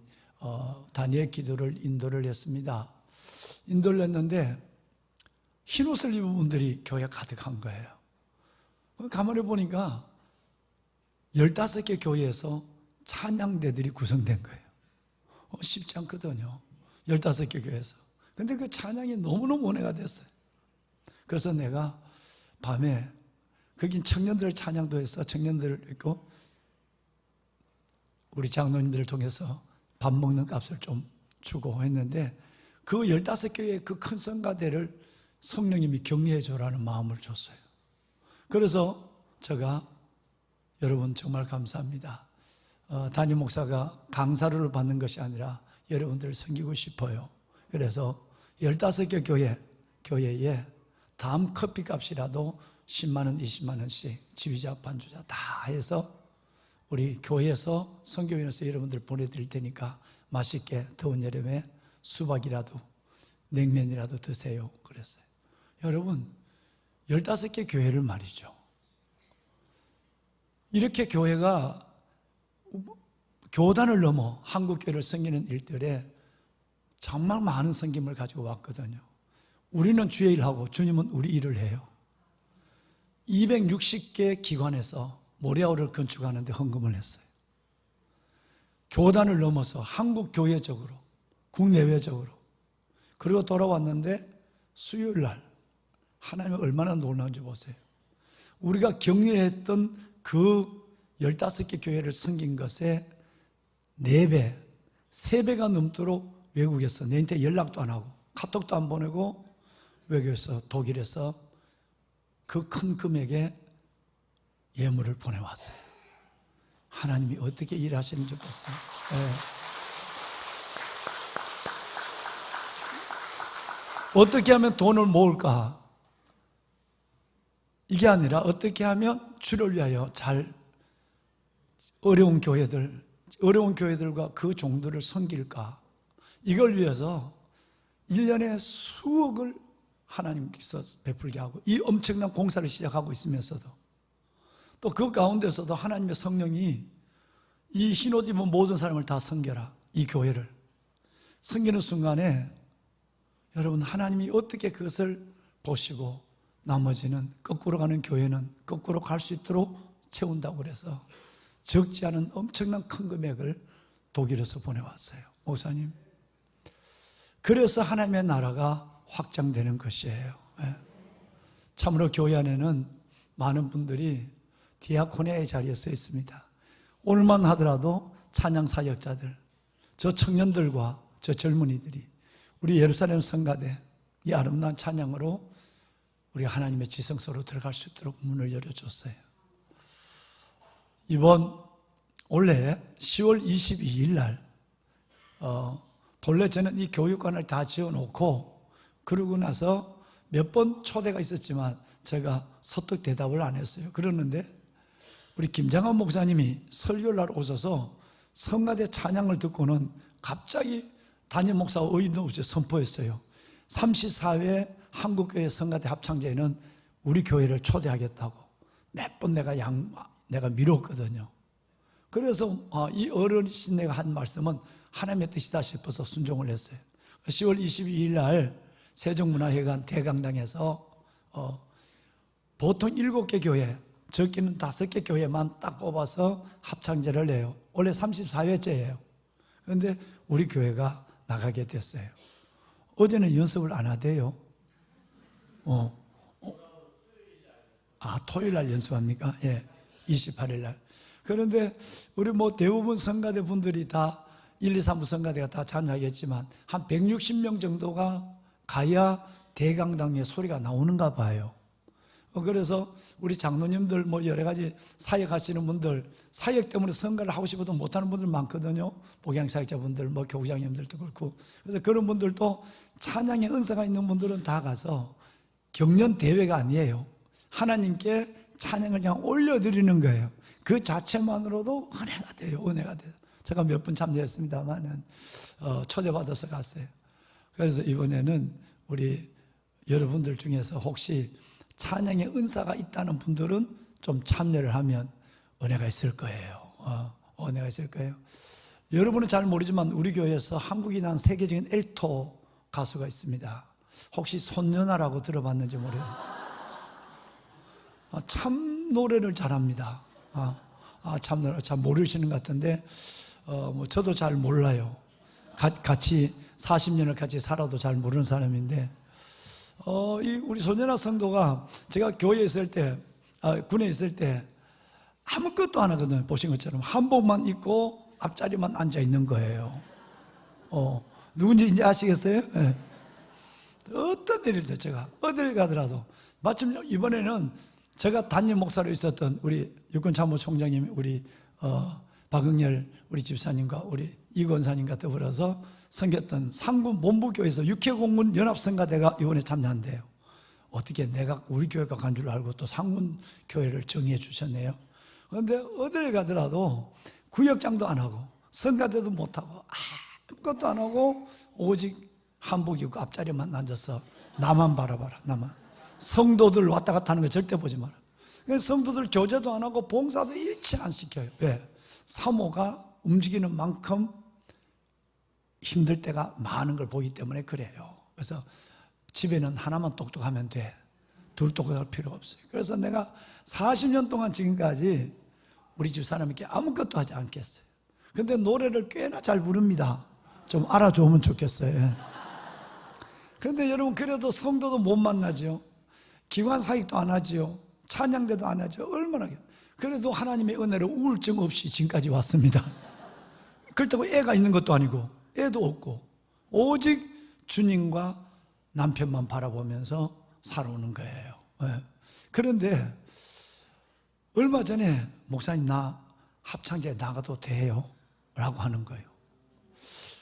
다니엘 기도를 인도를 했습니다. 인도를 했는데 흰옷을 입은 분들이 교회에 가득한 거예요. 가만히 보니까 15개 교회에서 찬양대들이 구성된 거예요. 쉽지 않거든요. 15개 교회에서. 근데 그 찬양이 너무너무 은혜가 됐어요. 그래서 내가 밤에 거긴 청년들 찬양도 해서 청년들을 있고 우리 장로님들을 통해서 밥 먹는 값을 좀 주고 했는데 그 15개의 그 큰 성가대를 성령님이 격려해 주라는 마음을 줬어요. 그래서 제가 여러분 정말 감사합니다. 담임 목사가 강사료를 받는 것이 아니라 여러분들을 섬기고 싶어요. 그래서 15개 교회에 다음 커피값이라도 10만 원, 20만 원씩 지휘자, 반주자 다 해서 우리 교회에서 선교인에서 여러분들 보내드릴 테니까 맛있게 더운 여름에 수박이라도 냉면이라도 드세요. 그랬어요. 여러분 15개 교회를 말이죠. 이렇게 교회가 교단을 넘어 한국교회를 섬기는 일들에 정말 많은 섬김을 가지고 왔거든요. 우리는 주의 일하고 주님은 우리 일을 해요. 260개 기관에서 모리아호를 건축하는데 헌금을 했어요. 교단을 넘어서 한국교회적으로, 국내외적으로. 그리고 돌아왔는데 수요일 날 하나님이 얼마나 놀라운지 보세요. 우리가 격려했던 그 15개 교회를 섬긴 것에 4배, 3배가 넘도록 외국에서 내한테 연락도 안 하고 카톡도 안 보내고 외국에서 독일에서 그 큰 금액의 예물을 보내왔어요. 하나님이 어떻게 일하시는지 보세요. 네. 어떻게 하면 돈을 모을까? 이게 아니라 어떻게 하면 주를 위하여 잘 어려운 교회들 어려운 교회들과 그 종들을 섬길까? 이걸 위해서 1년에 수억을 하나님께서 베풀게 하고 이 엄청난 공사를 시작하고 있으면서도 또 그 가운데서도 하나님의 성령이 이 흰옷 입은 모든 사람을 다 섬겨라, 이 교회를 섬기는 순간에 여러분, 하나님이 어떻게 그것을 보시고 나머지는 거꾸로 가는 교회는 거꾸로 갈 수 있도록 채운다고 그래서 적지 않은 엄청난 큰 금액을 독일에서 보내왔어요. 목사님, 그래서 하나님의 나라가 확장되는 것이에요. 참으로 교회 안에는 많은 분들이 디아코니아의 자리에 서 있습니다. 오늘만 하더라도 찬양 사역자들, 저 청년들과 저 젊은이들이 우리 예루살렘 성가대 이 아름다운 찬양으로 우리 하나님의 지성소로 들어갈 수 있도록 문을 열어줬어요. 이번 올해 10월 22일 날 본래 저는 이 교육관을 다 지어놓고 그러고 나서 몇 번 초대가 있었지만 제가 서뜩 대답을 안 했어요. 그러는데 우리 김장한 목사님이 설교날 오셔서 성가대 찬양을 듣고는 갑자기 담임 목사 의인도 없이 선포했어요. 34회 한국교회 성가대 합창제에는 우리 교회를 초대하겠다고 몇 번 내가 미뤘거든요. 그래서 이 어르신 내가 한 말씀은 하나님의 뜻이다 싶어서 순종을 했어요. 10월 22일 날 세종문화회관 대강당에서 보통 7개 교회, 적게는 5개 교회만 딱 뽑아서 합창제를 내요. 원래 34회째예요. 그런데 우리 교회가 나가게 됐어요. 어제는 연습을 안 하대요. 토요일 날 연습합니까? 예, 28일 날. 그런데 우리 대부분 성가대 분들이 다 1, 2, 3부 성가대가 다 참여하겠지만 한 160명 정도가 가야 대강당에 소리가 나오는가 봐요. 그래서 우리 장로님들 여러 가지 사역하시는 분들, 사역 때문에 성가를 하고 싶어도 못하는 분들 많거든요. 복양사역자분들, 교구장님들도 그렇고. 그래서 그런 분들도 찬양의 은사가 있는 분들은 다 가서 경연 대회가 아니에요. 하나님께 찬양을 그냥 올려드리는 거예요. 그 자체만으로도 은혜가 돼요. 은혜가 돼요. 제가 몇 분 참여했습니다만은 초대받아서 갔어요. 그래서 이번에는 우리 여러분들 중에서 혹시 찬양의 은사가 있다는 분들은 좀 참여를 하면 은혜가 있을 거예요. 은혜가 있을 거예요. 여러분은 잘 모르지만 우리 교회에서 한국이 난 세계적인 엘토 가수가 있습니다. 혹시 손연아라고 들어봤는지 모르겠어요. 참 노래를 잘합니다. 참 노래 잘 모르시는 것 같은데 저도 잘 몰라요. 같이 40년을 같이 살아도 잘 모르는 사람인데 우리 손연아 성도가 제가 교회에 있을 때 군에 있을 때 아무것도 안 하거든요. 보신 것처럼 한복만 입고 앞자리만 앉아 있는 거예요. 누군지 이제 아시겠어요? 네. 어떤 일일도 제가 어딜 가더라도 마침 이번에는 제가 담임 목사로 있었던 우리 육군참모총장님 우리 박응열 우리 집사님과 우리 이권사님과 더불어서 섬겼던 상군 본부교회에서 육해공군 연합성가대가 이번에 참여한대요. 어떻게 내가 우리 교회가 간 줄 알고 또 상군 교회를 정의해 주셨네요. 그런데 어딜 가더라도 구역장도 안 하고 성가대도 못하고 아무것도 안 하고 오직 한복 입고 앞자리만 앉아서 나만 바라봐라. 나만. 성도들 왔다 갔다 하는 거 절대 보지 마라. 성도들 교제도 안 하고 봉사도 일치 안 시켜요. 왜? 사모가 움직이는 만큼 힘들 때가 많은 걸 보기 때문에 그래요. 그래서 집에는 하나만 똑똑하면 돼. 둘 똑똑할 필요가 없어요. 그래서 내가 40년 동안 지금까지 우리 집 사람에게 아무것도 하지 않겠어요. 근데 노래를 꽤나 잘 부릅니다. 좀 알아주면 좋겠어요. 그런데 여러분 그래도 성도도 못 만나죠. 기관 사역도 안 하죠. 찬양대도 안 하죠. 얼마나 그래도 하나님의 은혜로 우울증 없이 지금까지 왔습니다. 그렇다고 애가 있는 것도 아니고 애도 없고 오직 주님과 남편만 바라보면서 살아오는 거예요. 그런데 얼마 전에 목사님 나 합창제에 나가도 돼요? 라고 하는 거예요.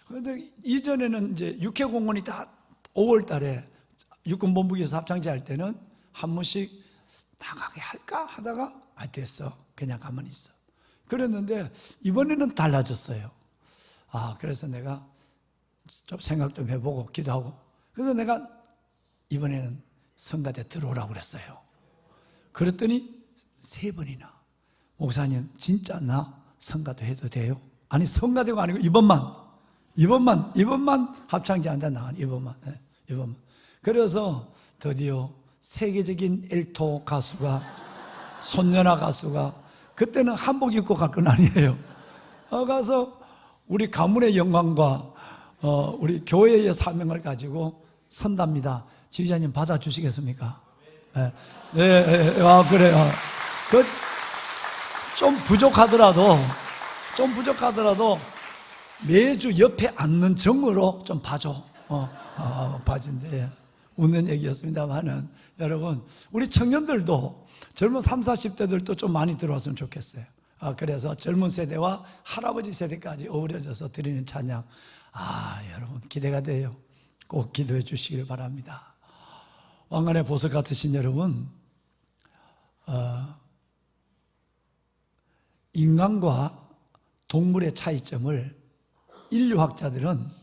그런데 이전에는 이제 육해공원이 다 5월 달에 육군본부에서 합창제 할 때는 한 번씩 나가게 할까 하다가 됐어. 그냥 가만히 있어. 그랬는데 이번에는 달라졌어요. 그래서 내가 좀 생각 좀 해보고 기도하고, 그래서 내가 이번에는 성가대 들어오라고 그랬어요. 그랬더니 3번이나 목사님 진짜 나 성가대 해도 돼요? 아니 성가대가 아니고 이번만 합창제 한다 나간 이번만. 그래서 드디어 세계적인 엘토 가수가, 손연아 가수가, 그때는 한복 입고 갈 건 아니에요. 가서 우리 가문의 영광과 우리 교회의 사명을 가지고 선답니다. 지휘자님 받아주시겠습니까? 네, 그래요. 좀 부족하더라도 매주 옆에 앉는 정으로 좀 봐줘. 봐준대. 웃는 얘기였습니다만은, 여러분, 우리 청년들도 젊은 30, 40대들도 좀 많이 들어왔으면 좋겠어요. 그래서 젊은 세대와 할아버지 세대까지 어우러져서 드리는 찬양. 여러분, 기대가 돼요. 꼭 기도해 주시길 바랍니다. 왕관의 보석 같으신 여러분, 인간과 동물의 차이점을 인류학자들은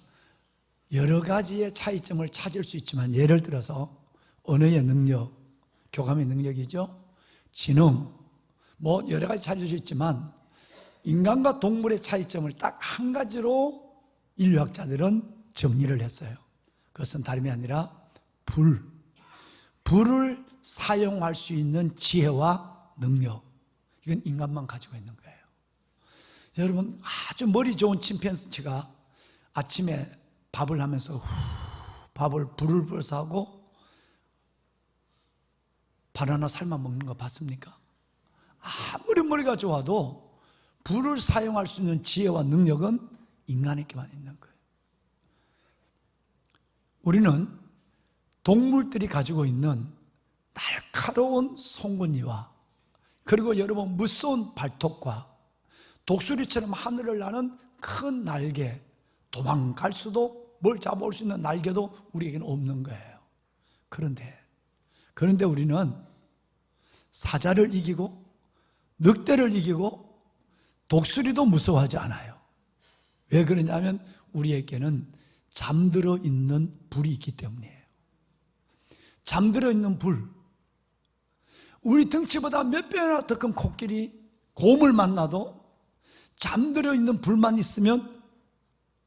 여러 가지의 차이점을 찾을 수 있지만, 예를 들어서 언어의 능력, 교감의 능력이죠, 지능, 여러 가지 찾을 수 있지만 인간과 동물의 차이점을 딱 한 가지로 인류학자들은 정리를 했어요. 그것은 다름이 아니라 불을 사용할 수 있는 지혜와 능력. 이건 인간만 가지고 있는 거예요. 여러분, 아주 머리 좋은 침팬지가 아침에 밥을 하면서 불을 불어서 하고 바나나 삶아 먹는 거 봤습니까? 아무리 머리가 좋아도 불을 사용할 수 있는 지혜와 능력은 인간에게만 있는 거예요. 우리는 동물들이 가지고 있는 날카로운 송곳니와, 그리고 여러분 무서운 발톱과 독수리처럼 하늘을 나는 큰 날개, 도망갈 수도 뭘 잡아올 수 있는 날개도 우리에게는 없는 거예요. 그런데 우리는 사자를 이기고 늑대를 이기고 독수리도 무서워하지 않아요. 왜 그러냐면 우리에게는 잠들어 있는 불이 있기 때문이에요. 잠들어 있는 불. 우리 등치보다 몇 배나 더 큰 코끼리, 곰을 만나도 잠들어 있는 불만 있으면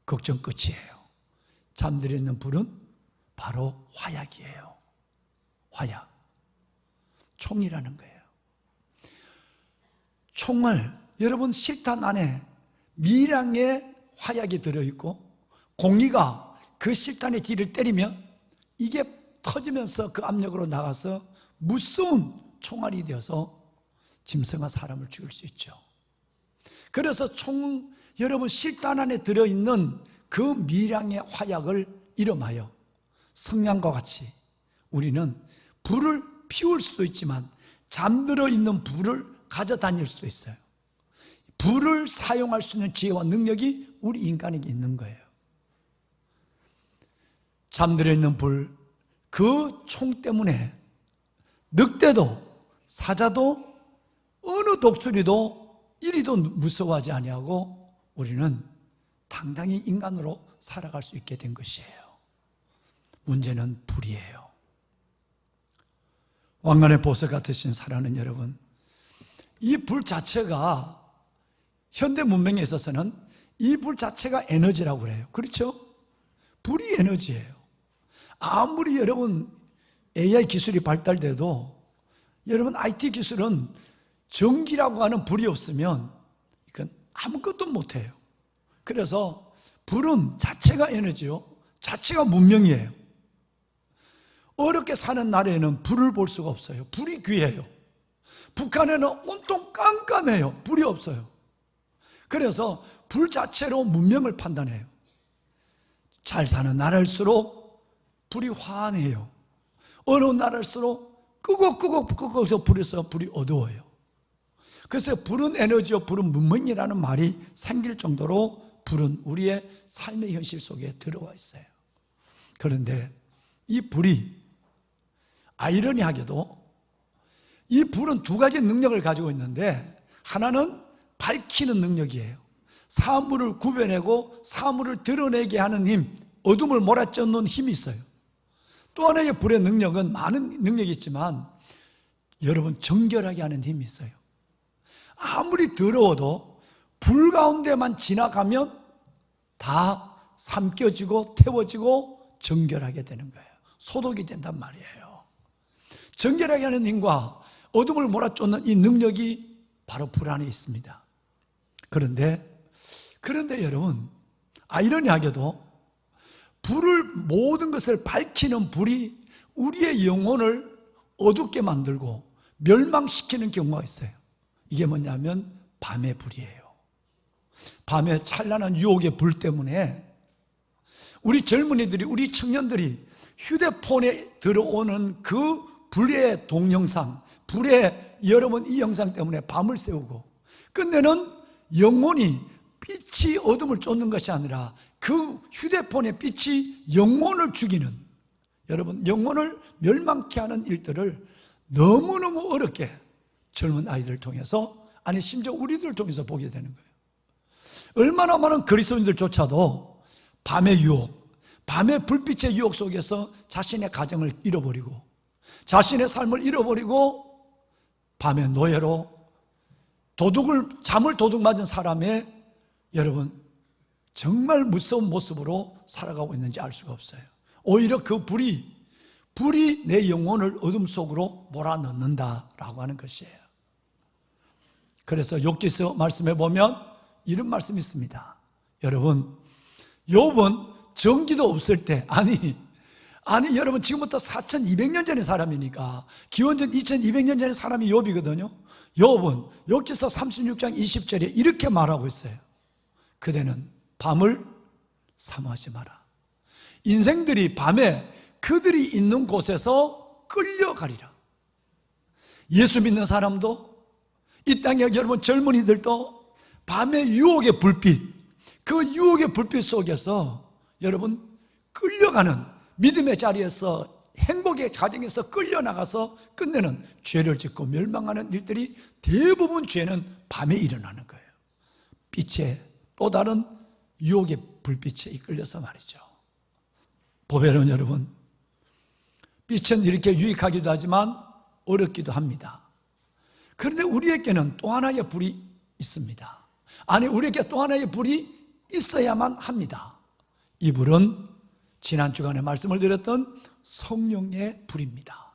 걱정 끝이에요. 잠들어 있는 불은 바로 화약이에요. 화약. 총이라는 거예요. 총을, 여러분 실탄 안에 미량의 화약이 들어있고, 공기가 그 실탄의 뒤를 때리면 이게 터지면서 그 압력으로 나가서 무서운 총알이 되어서 짐승과 사람을 죽일 수 있죠. 그래서 여러분 실탄 안에 들어있는 그 미량의 화약을 이름하여 성냥과 같이 우리는 불을 피울 수도 있지만 잠들어 있는 불을 가져다닐 수도 있어요. 불을 사용할 수 있는 지혜와 능력이 우리 인간에게 있는 거예요. 잠들어 있는 불, 그 총 때문에 늑대도 사자도 어느 독수리도 이리도 무서워하지 아니하고 우리는 당당히 인간으로 살아갈 수 있게 된 것이에요. 문제는 불이에요. 왕관의 보석 같으신 사랑하는 여러분, 이 불 자체가 현대 문명에 있어서는 이 불 자체가 에너지라고 그래요. 그렇죠? 불이 에너지예요. 아무리 여러분 AI 기술이 발달돼도 여러분 IT 기술은 전기라고 하는 불이 없으면 이건 아무것도 못해요. 그래서 불은 자체가 에너지요, 자체가 문명이에요. 어렵게 사는 나라에는 불을 볼 수가 없어요. 불이 귀해요. 북한에는 온통 깜깜해요. 불이 없어요. 그래서 불 자체로 문명을 판단해요. 잘 사는 나라일수록 불이 환해요. 어느 나라일수록 끄고 불에서 불이 어두워요. 그래서 불은 에너지요, 불은 문명이라는 말이 생길 정도로 불은 우리의 삶의 현실 속에 들어와 있어요. 그런데 이 불이 아이러니하게도 이 불은 두 가지 능력을 가지고 있는데, 하나는 밝히는 능력이에요. 사물을 구별하고 사물을 드러내게 하는 힘, 어둠을 몰아쫓는 힘이 있어요. 또 하나의 불의 능력은 많은 능력이 있지만 여러분 정결하게 하는 힘이 있어요. 아무리 더러워도 불 가운데만 지나가면 다 삼켜지고 태워지고 정결하게 되는 거예요. 소독이 된단 말이에요. 정결하게 하는 힘과 어둠을 몰아쫓는 이 능력이 바로 불 안에 있습니다. 그런데 여러분, 아이러니하게도 모든 것을 밝히는 불이 우리의 영혼을 어둡게 만들고 멸망시키는 경우가 있어요. 이게 뭐냐면 밤의 불이에요. 밤의 찬란한 유혹의 불 때문에 우리 젊은이들이, 우리 청년들이 휴대폰에 들어오는 그 불의 동영상, 불의 여러분 이 영상 때문에 밤을 새우고 끝내는 영혼이 빛이 어둠을 쫓는 것이 아니라 그 휴대폰의 빛이 영혼을 죽이는, 여러분 영혼을 멸망케 하는 일들을 너무너무 어렵게 젊은 아이들을 통해서, 아니 심지어 우리들을 통해서 보게 되는 거예요. 얼마나 많은 그리스도인들조차도 밤의 유혹, 밤의 불빛의 유혹 속에서 자신의 가정을 잃어버리고 자신의 삶을 잃어버리고 밤의 노예로 잠을 도둑 맞은 사람의 여러분 정말 무서운 모습으로 살아가고 있는지 알 수가 없어요. 오히려 그 불이 내 영혼을 어둠 속으로 몰아넣는다라고 하는 것이에요. 그래서 욥기서 말씀해 보면 이런 말씀이 있습니다. 여러분, 욥은 전기도 없을 때, 아니 여러분 지금부터 4200년 전의 사람이니까 기원전 2200년 전의 사람이 욥이거든요. 욥은 욥기서 36장 20절에 이렇게 말하고 있어요. 그대는 밤을 사모하지 마라. 인생들이 밤에 그들이 있는 곳에서 끌려가리라. 예수 믿는 사람도, 이 땅에 여러분 젊은이들도 밤의 유혹의 불빛, 그 유혹의 불빛 속에서 여러분 끌려가는, 믿음의 자리에서 행복의 가정에서 끌려나가서 끝내는 죄를 짓고 멸망하는 일들이 대부분 죄는 밤에 일어나는 거예요. 빛의 또 다른 유혹의 불빛에 이끌려서 말이죠. 보배로운 여러분, 빛은 이렇게 유익하기도 하지만 어렵기도 합니다. 그런데 우리에게는 또 하나의 불이 있습니다. 아니, 우리에게 또 하나의 불이 있어야만 합니다. 이 불은 지난 주간에 말씀을 드렸던 성령의 불입니다.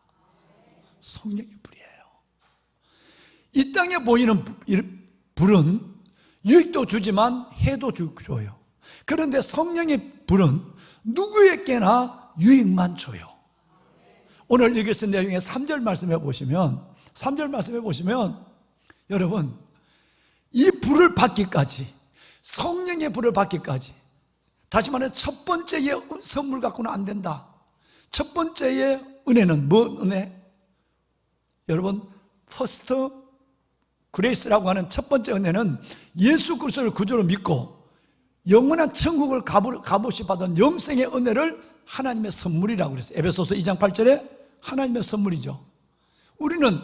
성령의 불이에요. 이 땅에 보이는 불은 유익도 주지만 해도 줘요. 그런데 성령의 불은 누구에게나 유익만 줘요. 오늘 읽으신 내용의 3절 말씀해 보시면 여러분 이 불을 받기까지, 성령의 불을 받기까지, 다시 말해 첫 번째의 선물 갖고는 안 된다. 첫 번째의 은혜는 뭔 은혜? 여러분 퍼스트 그레이스라고 하는 첫 번째 은혜는 예수 그리스도를 구주로 믿고 영원한 천국을 값없이 받은 영생의 은혜를 하나님의 선물이라고 그랬어요. 에베소서 2장 8절에 하나님의 선물이죠. 우리는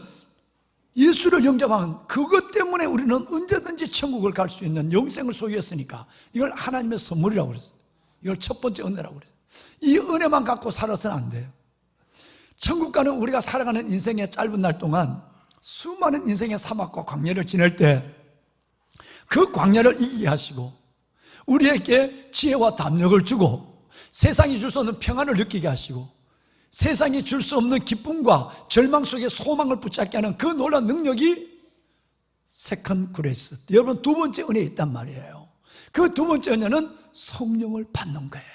예수를 영접한 그것 때문에 우리는 언제든지 천국을 갈 수 있는 영생을 소유했으니까 이걸 하나님의 선물이라고 그랬어요. 이걸 첫 번째 은혜라고 그랬어요. 이 은혜만 갖고 살아서는 안 돼요. 천국 가는 우리가 살아가는 인생의 짧은 날 동안 수많은 인생의 사막과 광야를 지낼 때 그 광야를 이기게 하시고 우리에게 지혜와 담력을 주고 세상이 줄 수 없는 평안을 느끼게 하시고 세상이 줄 수 없는 기쁨과 절망 속에 소망을 붙잡게 하는 그 놀라운 능력이 세컨드 그레이스, 여러분 두 번째 은혜에 있단 말이에요. 그 두 번째 은혜는 성령을 받는 거예요.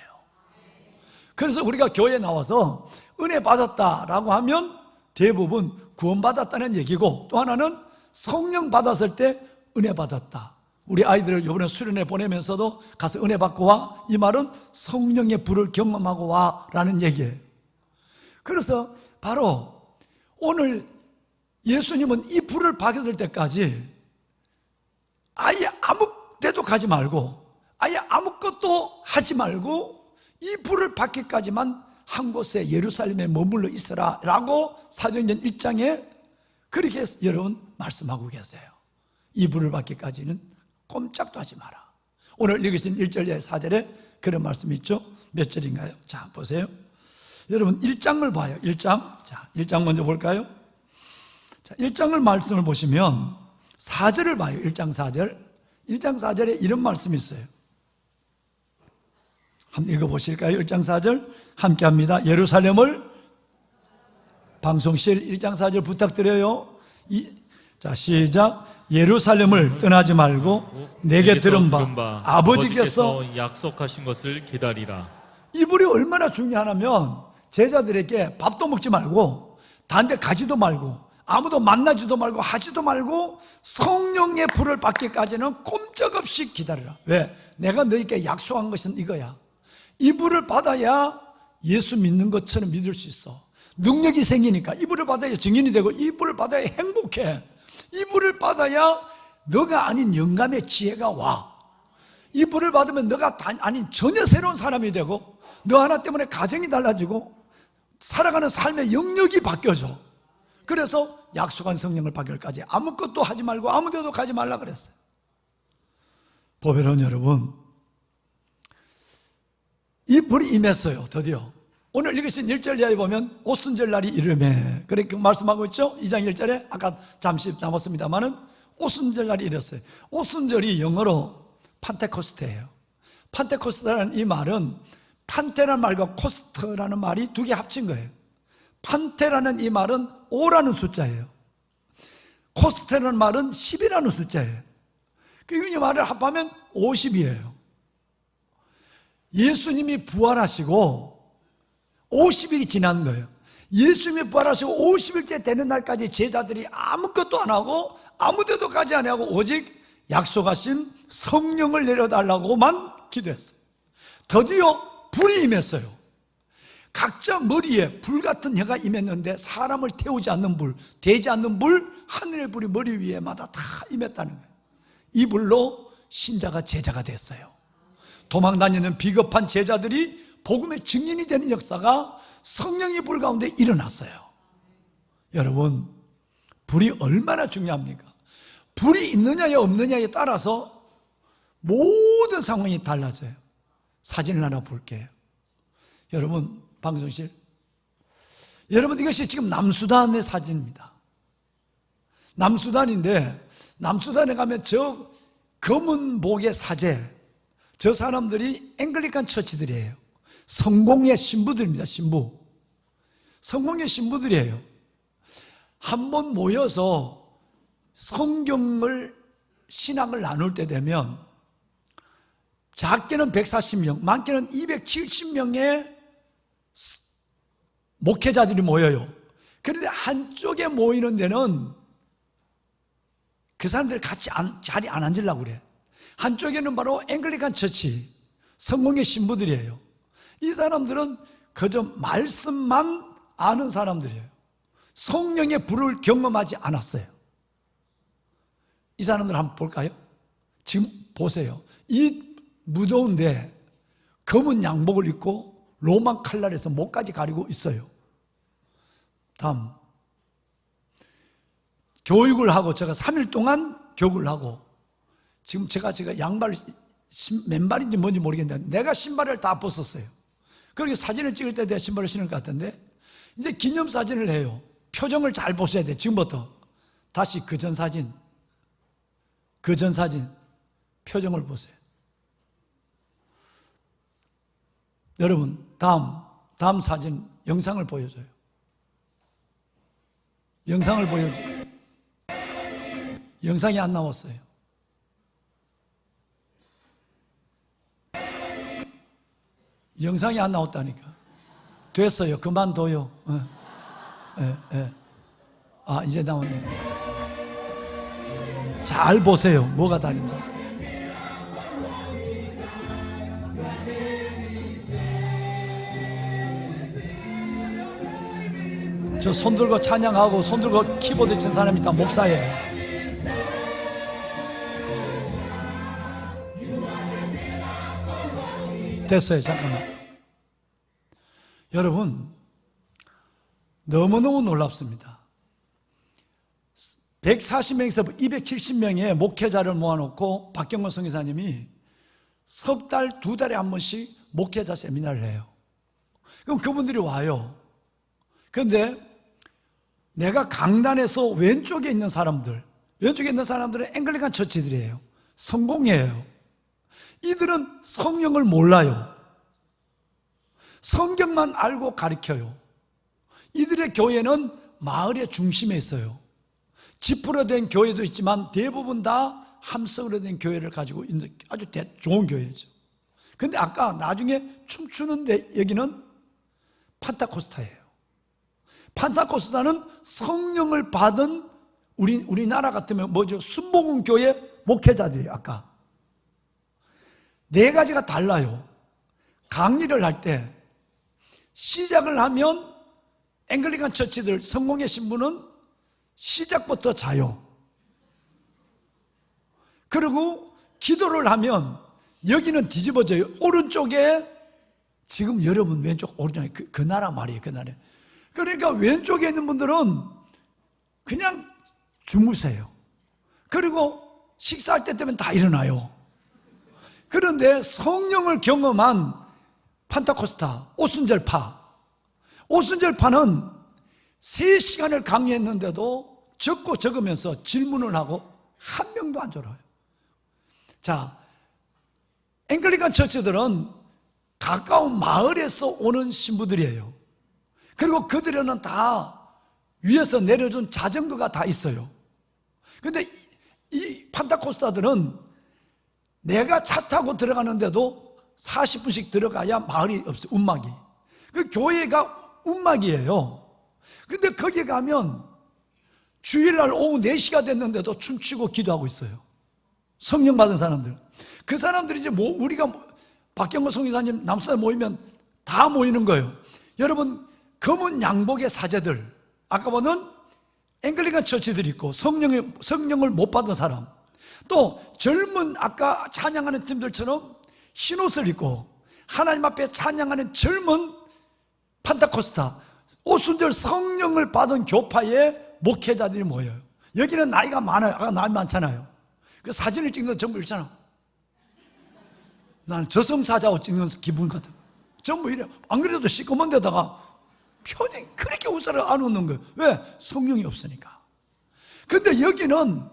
그래서 우리가 교회에 나와서 은혜 받았다라고 하면 대부분 구원받았다는 얘기고, 또 하나는 성령 받았을 때 은혜 받았다. 우리 아이들을 이번에 수련회 보내면서도 가서 은혜 받고 와, 이 말은 성령의 불을 경험하고 와 라는 얘기예요. 그래서 바로 오늘 예수님은 이 불을 받을 때까지 아예 아무 데도 가지 말고 아예 아무것도 하지 말고 이 불을 받기까지만 한 곳에 예루살렘에 머물러 있어라 라고 사도행전 1장에 그렇게 여러분 말씀하고 계세요. 이 불을 받기까지는 꼼짝도 하지 마라. 오늘 읽으신 1절 4절에 그런 말씀이 있죠. 몇 절인가요? 자, 보세요. 여러분 1장을 봐요. 1장. 자, 1장 먼저 볼까요? 자, 1장을 말씀을 보시면 4절을 봐요. 1장 4절. 1장 4절에 이런 말씀이 있어요. 한번 읽어보실까요? 1장 4절 함께 합니다. 예루살렘을 방송실 1장 4절 부탁드려요. 자, 시작. 예루살렘을 떠나지 말고 내게 들은 바 아버지께서 약속하신 것을 기다리라. 이 불이 얼마나 중요하냐면 제자들에게 밥도 먹지 말고 다른 데 가지도 말고 아무도 만나지도 말고 하지도 말고 성령의 불을 받기까지는 꼼짝없이 기다리라. 왜? 내가 너에게 약속한 것은 이거야. 이 불을 받아야 예수 믿는 것처럼 믿을 수 있어. 능력이 생기니까 이 불을 받아야 증인이 되고 이 불을 받아야 행복해. 이 불을 받아야 너가 아닌 영감의 지혜가 와. 이 불을 받으면 너가 아닌 전혀 새로운 사람이 되고 너 하나 때문에 가정이 달라지고 살아가는 삶의 영역이 바뀌어져. 그래서 약속한 성령을 받기까지 아무것도 하지 말고 아무 데도 가지 말라 그랬어요. 보배로운 여러분, 이 불이 임했어요. 드디어 오늘 읽으신 1절 이하에 보면 오순절날이 이르매 그렇게 말씀하고 있죠. 2장 1절에 아까 잠시 남았습니다마는 오순절날이 이랬어요. 오순절이 영어로 판테코스테예요. 판테코스테라는 이 말은 판테라는 말과 코스트라는 말이 두 개 합친 거예요. 판테라는 이 말은 5라는 숫자예요. 코스테라는 말은 10이라는 숫자예요. 이 말을 합하면 50이에요. 예수님이 부활하시고 50일이 지난 거예요. 예수님이 부활하시고 50일째 되는 날까지 제자들이 아무것도 안 하고 아무 데도 가지 않고 오직 약속하신 성령을 내려달라고만 기도했어요. 드디어 불이 임했어요. 각자 머리에 불 같은 혀가 임했는데 사람을 태우지 않는 불, 대지 않는 불, 하늘의 불이 머리 위에마다 다 임했다는 거예요. 이 불로 신자가 제자가 됐어요. 도망다니는 비겁한 제자들이 복음의 증인이 되는 역사가 성령의 불 가운데 일어났어요. 여러분, 불이 얼마나 중요합니까? 불이 있느냐에 없느냐에 따라서 모든 상황이 달라져요. 사진을 하나 볼게요. 여러분, 방송실. 여러분, 이것이 지금 남수단의 사진입니다. 남수단인데, 남수단에 가면 저 검은 복의 사제, 저 사람들이 앵글리칸 처치들이에요. 성공의 신부들입니다. 신부. 성공의 신부들이에요. 한번 모여서 성경을 신학을 나눌 때 되면 작게는 140명, 많게는 270명의 목회자들이 모여요. 그런데 한쪽에 모이는 데는 그 사람들이 같이 자리 안 앉으려고 그래. 한쪽에는 바로 앵글리칸 처치, 성공의 신부들이에요. 이 사람들은 그저 말씀만 아는 사람들이에요. 성령의 불을 경험하지 않았어요. 이 사람들 한번 볼까요? 지금 보세요. 이 무더운데 검은 양복을 입고 로만 칼날에서 목까지 가리고 있어요. 다음. 교육을 하고 제가 3일 동안 교육을 하고 지금 제가 양발 맨발인지 뭔지 모르겠는데 내가 신발을 다 벗었어요. 그렇게 사진을 찍을 때 내가 신발을 신을 것 같은데 이제 기념사진을 해요. 표정을 잘 보셔야 돼. 지금부터 다시 그 전 사진 표정을 보세요. 여러분, 다음 사진 영상을 보여줘요. 영상을 보여줘요. 영상이 안 나왔어요. 영상이 안 나왔다니까. 됐어요. 그만둬요. 아, 이제 나오네. 잘 보세요. 뭐가 다른지. 저 손 들고 찬양하고 손 들고 키보드 친 사람이 다 목사예요. 됐어요. 잠깐만. 여러분, 너무너무 놀랍습니다. 140명에서 270명의 목회자를 모아놓고 박경건 선교사님이 석 달, 두 달에 한 번씩 목회자 세미나를 해요. 그럼 그분들이 와요. 그런데 내가 강단에서 왼쪽에 있는 사람들은 앵글리칸 처치들이에요. 성공이에요. 이들은 성령을 몰라요. 성경만 알고 가르쳐요. 이들의 교회는 마을의 중심에 있어요. 지프로 된 교회도 있지만 대부분 다 함성으로 된 교회를 가지고 있는 아주 좋은 교회죠. 근데 아까 나중에 춤추는 데 여기는 판타코스타예요. 판타코스타는 성령을 받은 우리나라 같으면 뭐죠? 순복음 교회 목회자들이에요. 아까 네 가지가 달라요. 강의를 할 때 시작을 하면 앵글리칸 처치들 성공의 신부는 시작부터 자요. 그리고 기도를 하면 여기는 뒤집어져요. 오른쪽에 지금 여러분 왼쪽 오른쪽에 그 나라 말이에요. 그 나라. 그러니까 왼쪽에 있는 분들은 그냥 주무세요. 그리고 식사할 때 되면 다 일어나요. 그런데 성령을 경험한 판타코스타, 오순절파는 3시간을 강의했는데도 적고 적으면서 질문을 하고 한 명도 안 졸아요. 자, 앵글리칸 처치들은 가까운 마을에서 오는 신부들이에요. 그리고 그들에는 다 위에서 내려준 자전거가 다 있어요. 근데 이 판타코스타들은 내가 차 타고 들어가는데도 40분씩 들어가야 마을이 없어요. 움막이. 그 교회가 움막이에요. 근데 거기 가면 주일날 오후 4시가 됐는데도 춤추고 기도하고 있어요. 성령 받은 사람들. 그 사람들이 이제 우리가 박경건 선교사님 남수에 모이면 다 모이는 거예요. 여러분, 검은 양복의 사제들, 아까 보는 앵글리칸 처치들이 있고 성령을 못 받은 사람, 또 젊은 아까 찬양하는 팀들처럼 흰옷을 입고 하나님 앞에 찬양하는 젊은 판타코스타, 오순절 성령을 받은 교파의 목회자들이 모여요. 여기는 나이가 많아요. 아까 나이 많잖아요. 그 사진을 찍는 거 전부 있잖아. 나는 저승사자로 찍는 기분 같아. 전부 이래. 안 그래도 시꺼먼 데다가 표정이 그렇게 웃어를 안 웃는 거예요. 왜? 성령이 없으니까. 근데 여기는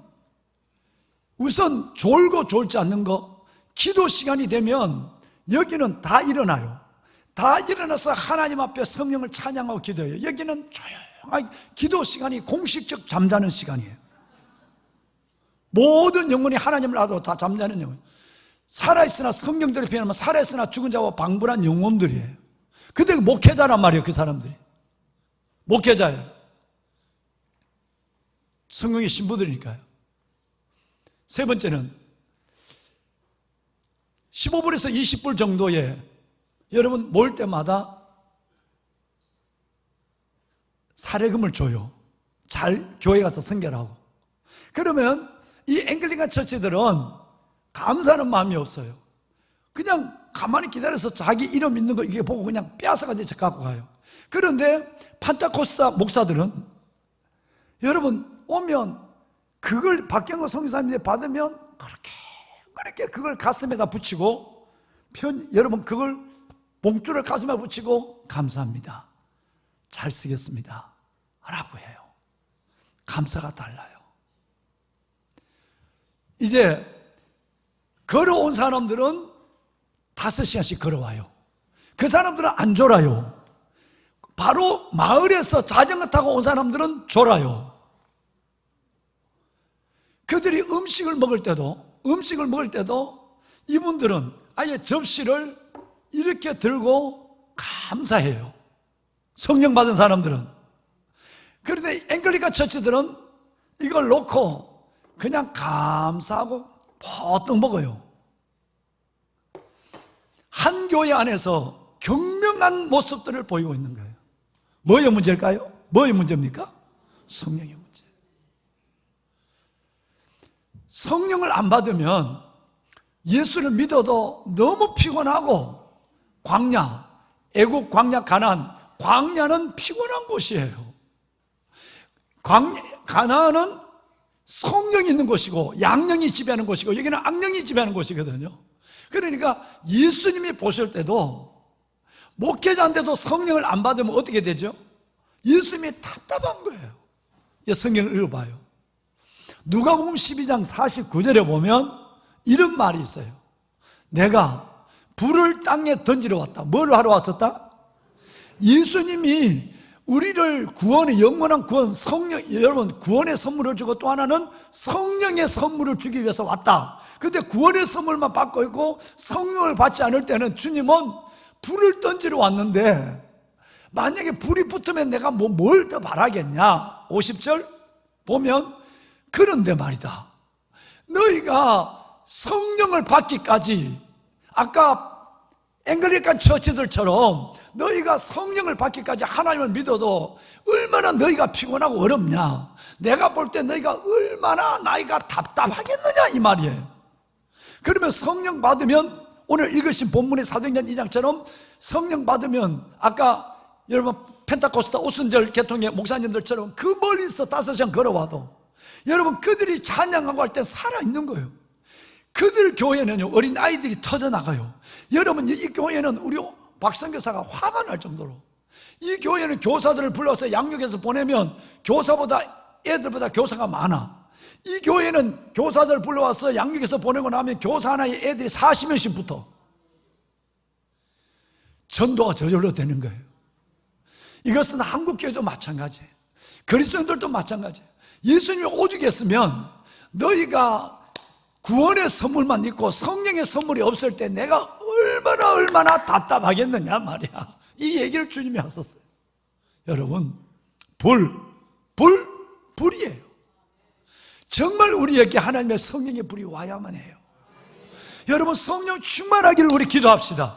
우선 졸고 졸지 않는 거, 기도 시간이 되면 여기는 다 일어나요. 다 일어나서 하나님 앞에 성령을 찬양하고 기도해요. 여기는 조용하게 기도 시간이 공식적 잠자는 시간이에요. 모든 영혼이 하나님을 알아도 다 잠자는 영혼. 살아있으나 성경대로 표현하면 살아있으나 죽은 자와 방불한 영혼들이에요. 근데 목회자란 말이에요. 그 사람들이 목회자예요. 성령의 신부들이니까요. 세 번째는 15불에서 20불 정도에 여러분 모일 때마다 사례금을 줘요. 잘 교회 가서 선결하고. 그러면 이 앵글리칸 처치들은 감사하는 마음이 없어요. 그냥 가만히 기다려서 자기 이름 있는 거 이게 보고 그냥 빼앗아가지고 갖고 가요. 그런데 판타코스타 목사들은 여러분 오면 그걸 박경건 선교사님이 받으면 그렇게 그걸 가슴에다 붙이고 여러분 그걸 봉투를 가슴에 붙이고 감사합니다. 잘 쓰겠습니다. 라고 해요. 감사가 달라요. 이제 걸어온 사람들은 5시간씩 걸어와요. 그 사람들은 안 졸아요. 바로 마을에서 자전거 타고 온 사람들은 졸아요. 그들이 음식을 먹을 때도 이분들은 아예 접시를 이렇게 들고 감사해요. 성령 받은 사람들은. 그런데 앵글리칸 처치들은 이걸 놓고 그냥 감사하고 보통 먹어요. 한 교회 안에서 경명한 모습들을 보이고 있는 거예요. 뭐의 문제일까요? 뭐의 문제입니까? 성령의 문제. 성령을 안 받으면 예수를 믿어도 너무 피곤하고 광야, 애국 광야 가나안, 광야는 피곤한 곳이에요. 가나안은 성령이 있는 곳이고 양령이 지배하는 곳이고 여기는 악령이 지배하는 곳이거든요. 그러니까 예수님이 보실 때도 목회자인데도 성령을 안 받으면 어떻게 되죠? 예수님이 답답한 거예요. 이 성경을 읽어봐요. 누가복음 12장 49절에 보면 이런 말이 있어요. 내가 불을 땅에 던지러 왔다. 뭘 하러 왔었다? 예수님이 우리를 구원의 영원한 구원, 성령, 여러분 구원의 선물을 주고 또 하나는 성령의 선물을 주기 위해서 왔다. 근데 구원의 선물만 받고 있고 성령을 받지 않을 때는 주님은 불을 던지러 왔는데 만약에 불이 붙으면 내가 뭘 더 바라겠냐? 50절 보면 그런데 말이다. 너희가 성령을 받기까지 아까 앵글리칸 처치들처럼 너희가 성령을 받기까지 하나님을 믿어도 얼마나 너희가 피곤하고 어렵냐. 내가 볼 때 너희가 얼마나 나이가 답답하겠느냐 이 말이에요. 그러면 성령 받으면 오늘 읽으신 본문의 사도행전 2장처럼 성령 받으면 아까 여러분 펜타코스타 오순절 개통의 목사님들처럼 그 멀리서 5시간 걸어와도 여러분 그들이 찬양하고 할 때 살아있는 거예요. 그들 교회는요 어린 아이들이 터져나가요. 여러분 이 교회는 우리 박성교사가 화가 날 정도로 이 교회는 교사들을 불러서 양육해서 보내면 애들보다 교사가 많아. 이 교회는 교사들 불러와서 양육해서 보내고 나면 교사 하나에 애들이 40명씩 붙어. 전도가 저절로 되는 거예요. 이것은 한국교회도 마찬가지예요. 그리스도인들도 마찬가지예요. 예수님이 오죽했으면 너희가 구원의 선물만 있고 성령의 선물이 없을 때 내가 얼마나 답답하겠느냐 말이야. 이 얘기를 주님이 하셨어요. 여러분 불이에요. 정말 우리에게 하나님의 성령의 불이 와야만 해요. 여러분 성령 충만하기를 우리 기도합시다.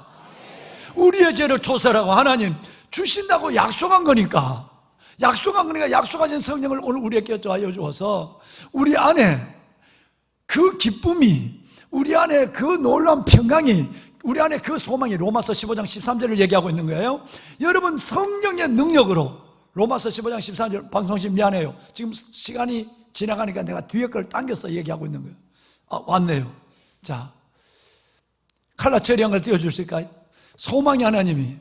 우리의 죄를 토설하고 하나님 주신다고 약속한 거니까 약속하신 성령을 오늘 우리에게 껴줘 주어서 우리 안에 그 기쁨이, 우리 안에 그 놀라운 평강이, 우리 안에 그 소망이 로마서 15장 13절을 얘기하고 있는 거예요. 여러분 성령의 능력으로 로마서 15장 13절 방송심 미안해요. 지금 시간이 지나가니까 내가 뒤에 걸 당겨서 얘기하고 있는 거예요. 왔네요. 자, 칼라 처리한 걸 띄워줄 수 있을까요? 소망의 하나님이,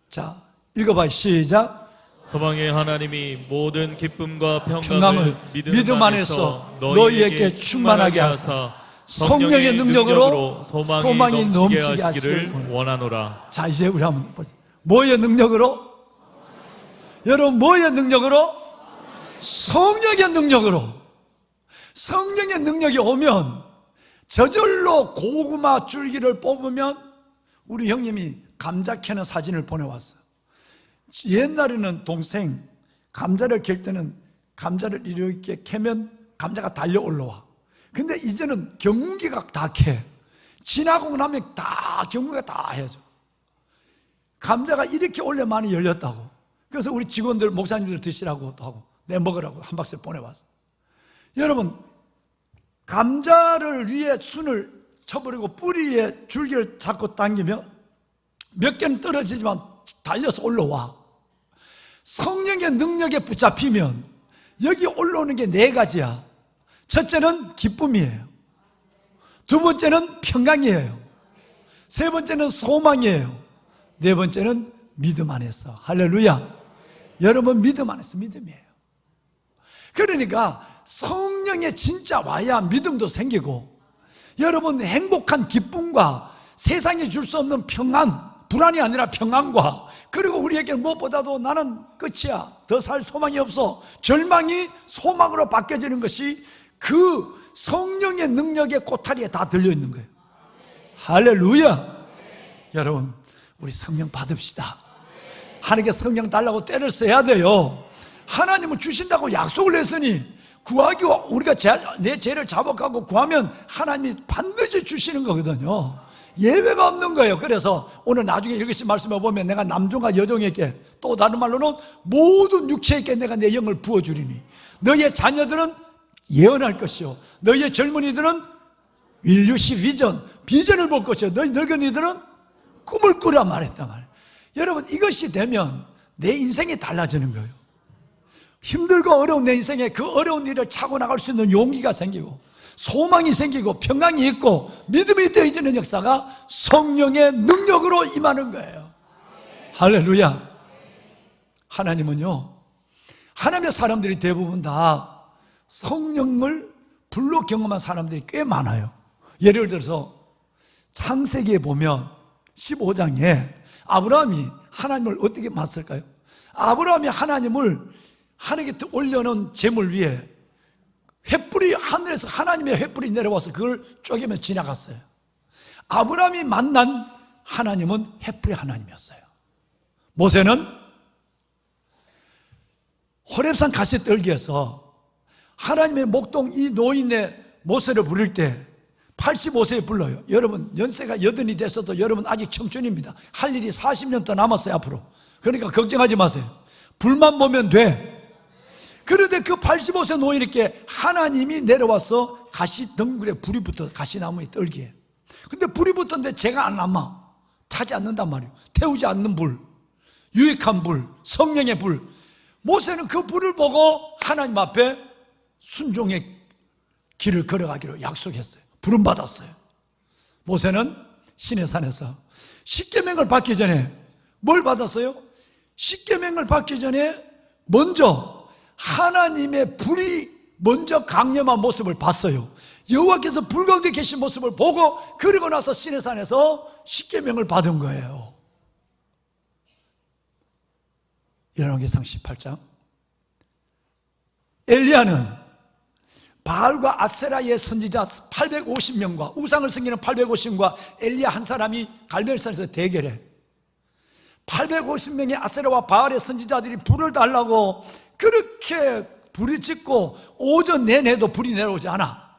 자 읽어봐요. 시작. 소망의 하나님이 모든 기쁨과 평강을 평강을 믿음 안에서 너희에게 충만하게 하사 성령의 능력으로 소망이 넘치게 하시기를 원하노라. 자 이제 우리 한번 보세요. 뭐의 능력으로? 여러분 뭐의 능력으로? 성령의 능력으로. 성령의 능력이 오면 저절로 고구마 줄기를 뽑으면 우리 형님이 감자 캐는 사진을 보내왔어요. 옛날에는 동생 감자를 캘 때는 감자를 이렇게 캐면 감자가 달려 올라와. 근데 이제는 경운기가 다 캐. 지나고 나면 다 경운기가 다 해줘. 감자가 이렇게 원래 많이 열렸다고. 그래서 우리 직원들 목사님들 드시라고 또 하고 내 먹으라고 한 박스 보내왔어. 여러분 감자를 위에 순을 쳐버리고 뿌리에 줄기를 잡고 당기면 몇 개는 떨어지지만 달려서 올라와. 성령의 능력에 붙잡히면 여기 올라오는 게 4가지야. 첫째는 기쁨이에요. 두 번째는 평강이에요. 세 번째는 소망이에요. 네 번째는 믿음 안에서. 할렐루야. 여러분 믿음 안에서 믿음이에요. 그러니까 성령의 진짜 와야 믿음도 생기고 여러분 행복한 기쁨과 세상이 줄 수 없는 평안, 불안이 아니라 평안과 그리고 우리에게 무엇보다도 나는 끝이야, 더 살 소망이 없어, 절망이 소망으로 바뀌어지는 것이 그 성령의 능력의 코타리에 다 들려있는 거예요. 할렐루야. 여러분 우리 성령 받읍시다. 하나님께 성령 달라고 때를 써야 돼요. 하나님은 주신다고 약속을 했으니 구하기, 우리가 내 죄를 자복하고 구하면 하나님이 반드시 주시는 거거든요. 예외가 없는 거예요. 그래서 오늘 나중에 읽으신 말씀에 보면 내가 남종과 여종에게, 또 다른 말로는 모든 육체에게 내가 내 영을 부어주리니 너희의 자녀들은 예언할 것이요 너희의 젊은이들은 will you see vision, 비전을 볼 것이요 너희 늙은이들은 꿈을 꾸라 말했단 말이에요. 여러분 이것이 되면 내 인생이 달라지는 거예요. 힘들고 어려운 내 인생에 그 어려운 일을 차고 나갈 수 있는 용기가 생기고 소망이 생기고 평강이 있고 믿음이 되어지는 역사가 성령의 능력으로 임하는 거예요. 할렐루야. 하나님은요, 하나님의 사람들이 대부분 다 성령을 불로 경험한 사람들이 꽤 많아요. 예를 들어서 창세기에 보면 15장에 아브라함이 하나님을 어떻게 만났을까요? 아브라함이 하나님을 하늘에 올려놓은 재물 위에 횃불이, 하늘에서 하나님의 횃불이 내려와서 그걸 쪼개며 지나갔어요. 아브라함이 만난 하나님은 횃불의 하나님이었어요. 모세는 호렙산 가시떨기에서 하나님의 목동 이 노인의 모세를 부를 때 85세에 불러요. 여러분 연세가 80이 됐어도 여러분 아직 청춘입니다. 할 일이 40년 더 남았어요 앞으로. 그러니까 걱정하지 마세요. 불만 보면 돼. 그런데 그 85세 노인에게 하나님이 내려와서 가시 덩굴에 불이 붙어 가시나무의 떨기에. 근데 불이 붙었는데 재가 안 남아. 타지 않는단 말이에요. 태우지 않는 불, 유익한 불, 성령의 불. 모세는 그 불을 보고 하나님 앞에 순종의 길을 걸어가기로 약속했어요. 부름 받았어요. 모세는 시내산에서 십계명을 받기 전에 뭘 받았어요? 십계명을 받기 전에 먼저 하나님의 불이 먼저 강림한 모습을 봤어요. 여호와께서 불 가운데 계신 모습을 보고 그러고 나서 시내산에서 십계명을 받은 거예요. 열왕기상 18장. 엘리야는 바알과 아세라의 선지자 850명과 우상을 섬기는 850명과 엘리야 한 사람이 갈멜산에서 대결해. 850명의 아세라와 바알의 선지자들이 불을 달라고 그렇게 부딪히고 오전 내내도 불이 내려오지 않아.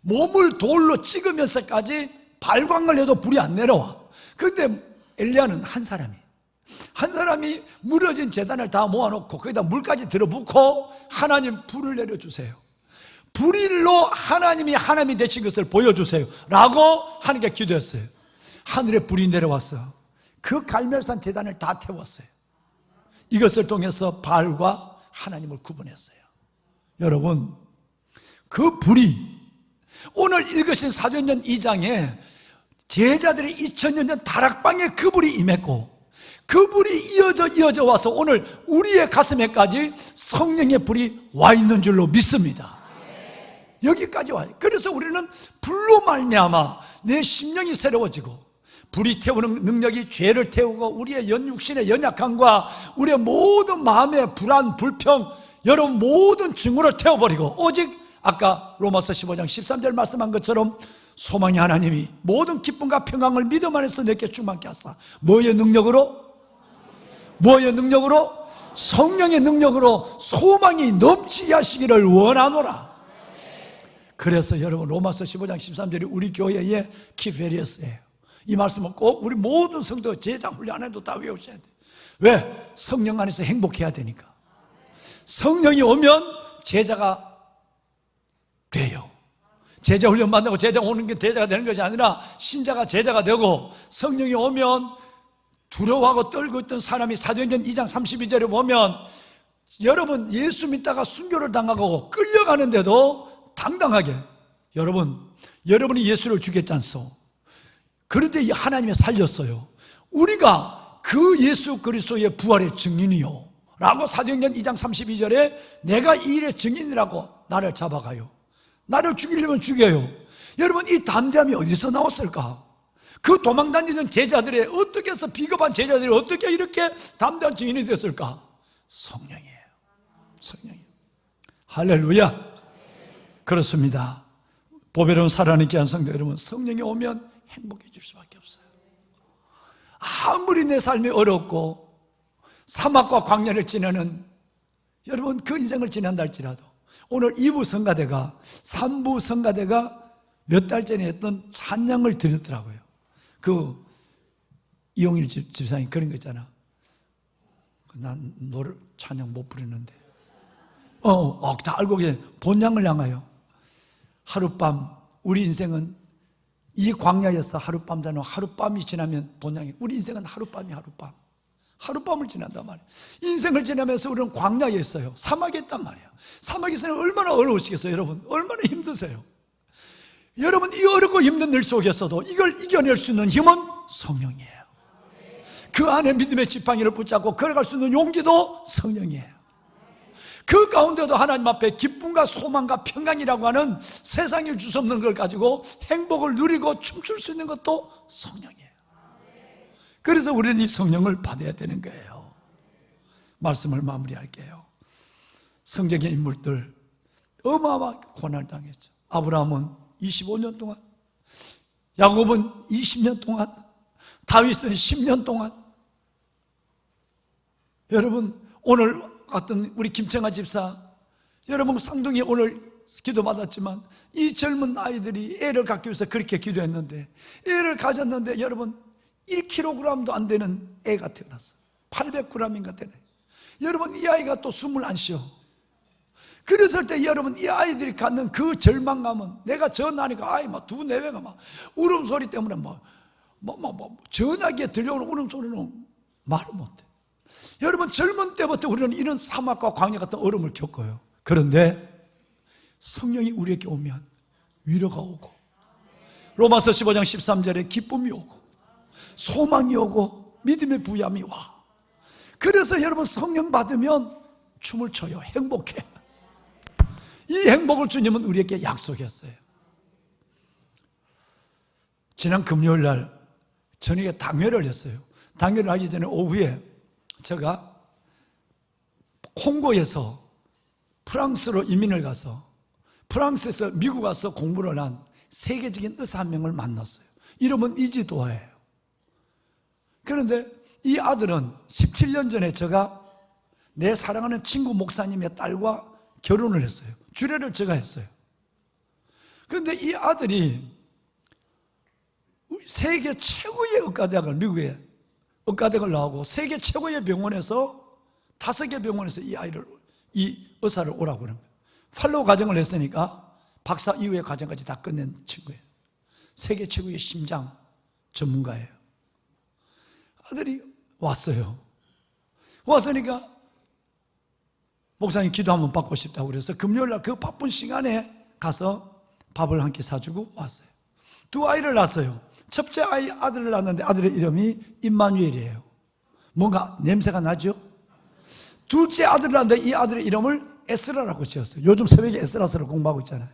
몸을 돌로 찍으면서까지 발광을 해도 불이 안 내려와. 그런데 엘리야는 한 사람이 무너진 제단을 다 모아놓고 거기다 물까지 들어붓고 하나님 불을 내려주세요. 불일로 하나님이 되신 것을 보여주세요 라고 하나님께 기도했어요. 하늘에 불이 내려왔어. 그 갈멜산 제단을 다 태웠어요. 이것을 통해서 바알과 하나님을 구분했어요. 여러분, 그 불이 오늘 읽으신 사도행전 2장에 제자들의 2000년 전 다락방에 그 불이 임했고 그 불이 이어져 와서 오늘 우리의 가슴에까지 성령의 불이 와 있는 줄로 믿습니다. 여기까지 와요. 그래서 우리는 불로 말미암아 내 심령이 새로워지고 불이 태우는 능력이 죄를 태우고 우리의 육신의 연약함과 우리의 모든 마음의 불안, 불평, 여러분 모든 증오를 태워버리고 오직 아까 로마서 15장 13절 말씀한 것처럼 소망의 하나님이 모든 기쁨과 평강을 믿음 안에서 내게 충만케 하사 뭐의 능력으로? 성령의 능력으로 소망이 넘치게 하시기를 원하노라. 그래서 여러분 로마서 15장 13절이 우리 교회의 키페리어스예요. 이 말씀은 꼭 우리 모든 성도 제자 훈련에도 다 외우셔야 돼요. 왜? 성령 안에서 행복해야 되니까. 성령이 오면 제자가 돼요. 제자 훈련 받는다고 제자 오는 게 제자가 되는 것이 아니라 신자가 제자가 되고 성령이 오면 두려워하고 떨고 있던 사람이 사도행전 2장 32절에 보면 여러분 예수 믿다가 순교를 당하고 끌려가는데도 당당하게 여러분이 예수를 죽였지 않소? 그런데 하나님이 살렸어요. 우리가 그 예수 그리스도의 부활의 증인이요 라고 사도행전 2장 32절에 내가 이 일의 증인이라고 나를 잡아가요. 나를 죽이려면 죽여요. 여러분 이 담대함이 어디서 나왔을까? 그 도망다니던 제자들의 어떻게 해서 비겁한 제자들이 어떻게 이렇게 담대한 증인이 됐을까? 성령이에요. 할렐루야. 그렇습니다. 보배로운 살아있는 귀한 성도 여러분, 성령이 오면 행복해질 수밖에 없어요. 아무리 내 삶이 어렵고 사막과 광야를 지나는 여러분 그 인생을 지난다 할지라도 오늘 2부 성가대가 3부 성가대가 몇 달 전에 했던 찬양을 드렸더라고요. 그 이용일 집사님 그런 거 있잖아. 난 노래 찬양 못 부르는데 다 알고 계세요. 본향을 향하여 하룻밤 우리 인생은 이 광야에서 하룻밤 자는 하룻밤이 지나면 본향이 우리 인생은 하룻밤이 하룻밤 하룻밤을 지난단 말이에요. 인생을 지나면서 우리는 광야에 있어요. 사막에 있단 말이에요. 사막에 있으면 얼마나 어려우시겠어요, 여러분? 얼마나 힘드세요? 여러분, 이 어렵고 힘든 일 속에서도 이걸 이겨낼 수 있는 힘은 성령이에요. 그 안에 믿음의 지팡이를 붙잡고 걸어갈 수 있는 용기도 성령이에요. 그 가운데도 하나님 앞에 기쁨과 소망과 평강이라고 하는 세상에 줄 수 없는 걸 가지고 행복을 누리고 춤출 수 있는 것도 성령이에요. 그래서 우리는 이 성령을 받아야 되는 거예요. 말씀을 마무리할게요. 성경의 인물들 어마어마한 고난을 당했죠. 아브라함은 25년 동안, 야곱은 20년 동안, 다윗은 10년 동안. 여러분, 오늘 같은 우리 김청아 집사, 여러분 쌍둥이 오늘 기도 받았지만 이 젊은 아이들이 애를 갖기 위해서 그렇게 기도했는데, 애를 가졌는데 여러분 1kg도 안 되는 애가 태어났어요. 800g인가 되네. 여러분, 이 아이가 또 숨을 안 쉬어. 그랬을 때 여러분, 이 아이들이 갖는 그 절망감은, 내가 전화하니까 아이 막 두 내외가 막 울음소리 때문에 전화기에 들려오는 울음소리는 말을 못해. 여러분, 젊은 때부터 우리는 이런 사막과 광야 같은 어려움을 겪어요. 그런데 성령이 우리에게 오면 위로가 오고, 로마서 15장 13절에 기쁨이 오고 소망이 오고 믿음의 부여함이 와. 그래서 여러분, 성령 받으면 춤을 춰요. 행복해. 이 행복을 주님은 우리에게 약속했어요. 지난 금요일 날 저녁에 당회를 했어요. 당회를 하기 전에 오후에 제가 콩고에서 프랑스로 이민을 가서 프랑스에서 미국 가서 공부를 한 세계적인 의사 한 명을 만났어요. 이름은 이지도아예요. 그런데 이 아들은 17년 전에 제가 내 사랑하는 친구 목사님의 딸과 결혼을 했어요. 주례를 제가 했어요. 그런데 이 아들이 세계 최고의 의과대학을, 미국의 의과대학을 나오고 세계 최고의 병원에서 5개 병원에서 이 의사를 오라고 그런 거예요. 팔로우 과정을 했으니까 박사 이후의 과정까지 다 끝낸 친구예요. 세계 최고의 심장 전문가예요. 아들이 왔어요. 왔으니까 목사님 기도 한번 받고 싶다고 그래서 금요일날 그 바쁜 시간에 가서 밥을 한 끼 사주고 왔어요. 두 아이를 낳았어요. 첫째 아들을 낳았는데 아들의 이름이 임마누엘이에요. 뭔가 냄새가 나죠? 둘째 아들을 낳았는데 이 아들의 이름을 에스라라고 지었어요. 요즘 새벽에 에스라서를 공부하고 있잖아요.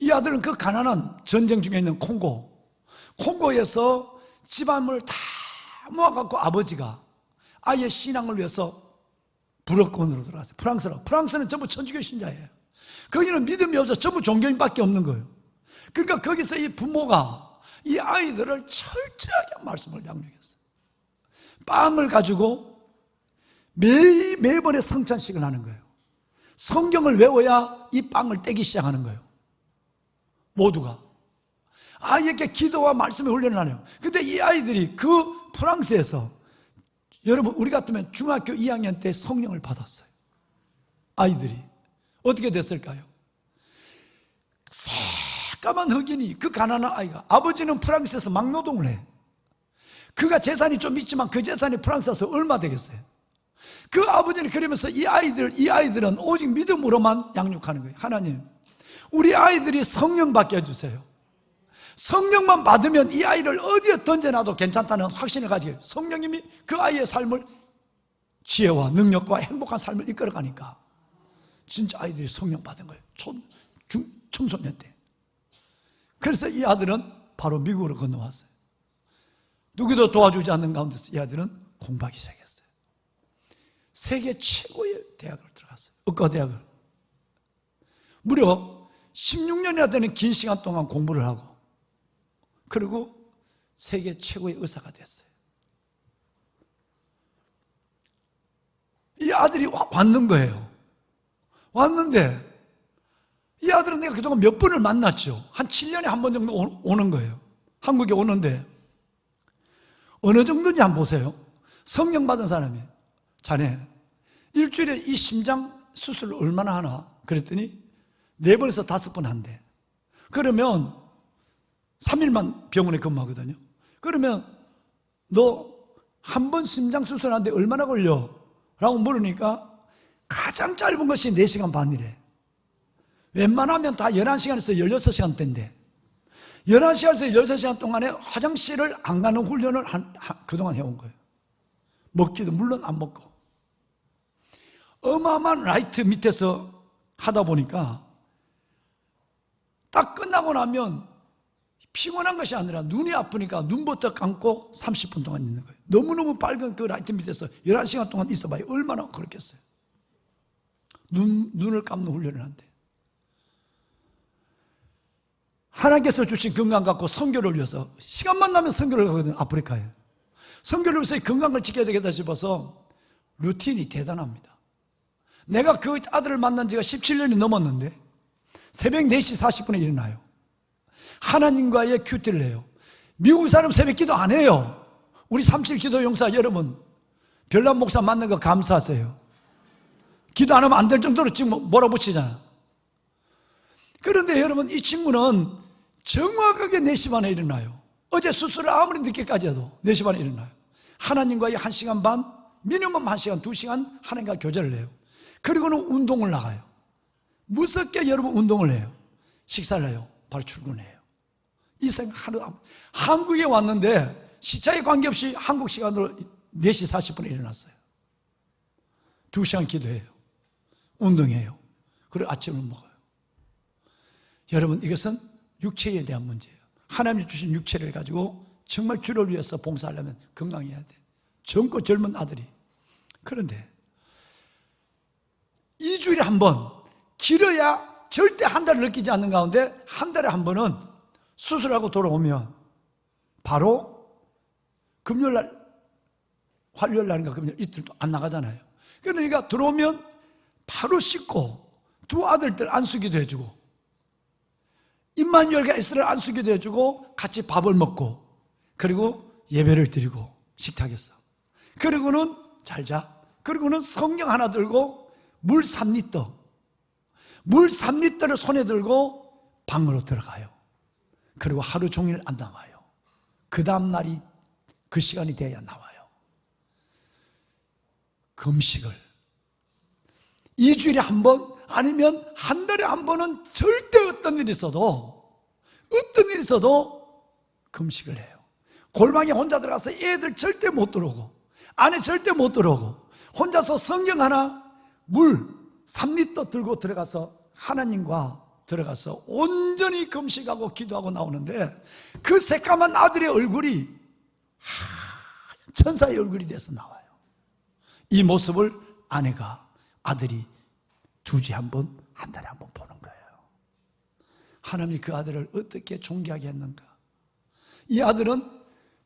이 아들은 그 가난한 전쟁 중에 있는 콩고에서 집안을 다 모아갖고 아버지가 아이의 신앙을 위해서 불어권으로 들어갔어요. 프랑스는 전부 천주교 신자예요. 거기는 믿음이 없어 전부 종교인밖에 없는 거예요. 그러니까 거기서 이 부모가 이 아이들을 철저하게 말씀을 양육했어요. 빵을 가지고 매번에 성찬식을 하는 거예요. 성경을 외워야 이 빵을 떼기 시작하는 거예요. 모두가 아이에게 기도와 말씀의 훈련을 하네요. 근데 이 아이들이 그 프랑스에서, 여러분 우리 같으면 중학교 2학년 때 성령을 받았어요. 아이들이 어떻게 됐을까요? 새까만 흑인이, 그 가난한 아이가, 아버지는 프랑스에서 막노동을 해. 그가 재산이 좀 있지만 그 재산이 프랑스에서 얼마 되겠어요? 그 아버지는 그러면서 이 아이들은 오직 믿음으로만 양육하는 거예요. 하나님, 우리 아이들이 성령 받게 해주세요. 성령만 받으면 이 아이를 어디에 던져놔도 괜찮다는 확신을 가지고, 성령님이 그 아이의 삶을, 지혜와 능력과 행복한 삶을 이끌어가니까 진짜 아이들이 성령 받은 거예요. 청소년 때. 그래서 이 아들은 바로 미국으로 건너왔어요. 누구도 도와주지 않는 가운데서 이 아들은 공부하기 시작했어요. 세계 최고의 대학을 들어갔어요. 의과대학을. 무려 16년이나 되는 긴 시간 동안 공부를 하고, 그리고 세계 최고의 의사가 됐어요. 이 아들이 왔는 거예요. 왔는데 이 아들은 내가 그동안 몇 번을 만났죠. 한 7년에 한 번 정도 오는 거예요. 한국에 오는데 어느 정도인지 한번 보세요. 성령 받은 사람이, 자네 일주일에 이 심장 수술을 얼마나 하나? 그랬더니 4번에서 5번 한대. 그러면 3일만 병원에 근무하거든요. 그러면 너 한 번 심장 수술하는데 얼마나 걸려? 라고 물으니까 가장 짧은 것이 4시간 반이래. 웬만하면 다 11시간에서 16시간대인데 11시간에서 16시간 동안에 화장실을 안 가는 훈련을 그동안 해온 거예요. 먹기도 물론 안 먹고. 어마어마한 라이트 밑에서 하다 보니까 딱 끝나고 나면 피곤한 것이 아니라 눈이 아프니까 눈부터 감고 30분 동안 있는 거예요. 너무너무 밝은 그 라이트 밑에서 11시간 동안 있어봐요. 얼마나 그렇겠어요. 눈을 감는 훈련을 한대. 하나님께서 주신 건강 갖고 선교를 위해서 시간만 나면 선교를 가거든요. 아프리카에. 선교를 위해서 건강을 지켜야 되겠다 싶어서 루틴이 대단합니다. 내가 그 아들을 만난 지가 17년이 넘었는데 새벽 4시 40분에 일어나요. 하나님과의 큐티를 해요. 미국 사람 새벽 기도 안 해요. 우리 37 기도 용사 여러분 별난 목사 만난 거 감사하세요. 기도 안 하면 안 될 정도로 지금 몰아붙이잖아. 그런데 여러분 이 친구는 정확하게 4시 반에 일어나요. 어제 수술을 아무리 늦게까지 해도 4시 반에 일어나요. 하나님과의 1시간 반, 미니멈 1시간, 2시간 하나님과 교제를 해요. 그리고는 운동을 나가요. 무섭게 여러분 운동을 해요. 식사를 해요. 바로 출근해요. 이 생각 하루 한국에 왔는데 시차에 관계없이 한국 시간으로 4시 40분에 일어났어요. 2시간 기도해요. 운동해요. 그리고 아침을 먹어요. 여러분 이것은 육체에 대한 문제예요. 하나님이 주신 육체를 가지고 정말 주를 위해서 봉사하려면 건강해야 돼. 젊고 젊은 아들이. 그런데 2주일에 한 번, 길어야 절대 한 달을 느끼지 않는 가운데 한 달에 한 번은 수술하고 돌아오면 바로 금요일날, 화요일날인가 금요일 이틀도 안 나가잖아요. 그러니까 들어오면 바로 씻고 두 아들들 안수기도 해주고 임마누엘과 에스를 안수기도 해주고 같이 밥을 먹고 그리고 예배를 드리고 식탁에서 그리고는 잘 자. 그리고는 성경 하나 들고 물 3리터 물 3리터를 손에 들고 방으로 들어가요. 그리고 하루 종일 안 나와요. 그 다음 날이 그 시간이 돼야 나와요. 금식을 2주일에 한 번 아니면 한 달에 한 번은 절대 어떤 일이 있어도 금식을 해요. 골방에 혼자 들어가서 애들 절대 못 들어오고 안에 절대 못 들어오고 혼자서 성경 하나 물 3리터 들고 들어가서 하나님과 들어가서 온전히 금식하고 기도하고 나오는데 그 새까만 아들의 얼굴이 천사의 얼굴이 돼서 나와요. 이 모습을 아내가 아들이 2주에 한 번, 한 달에 한 번 보는 거예요. 하나님이 그 아들을 어떻게 존귀하게 했는가. 이 아들은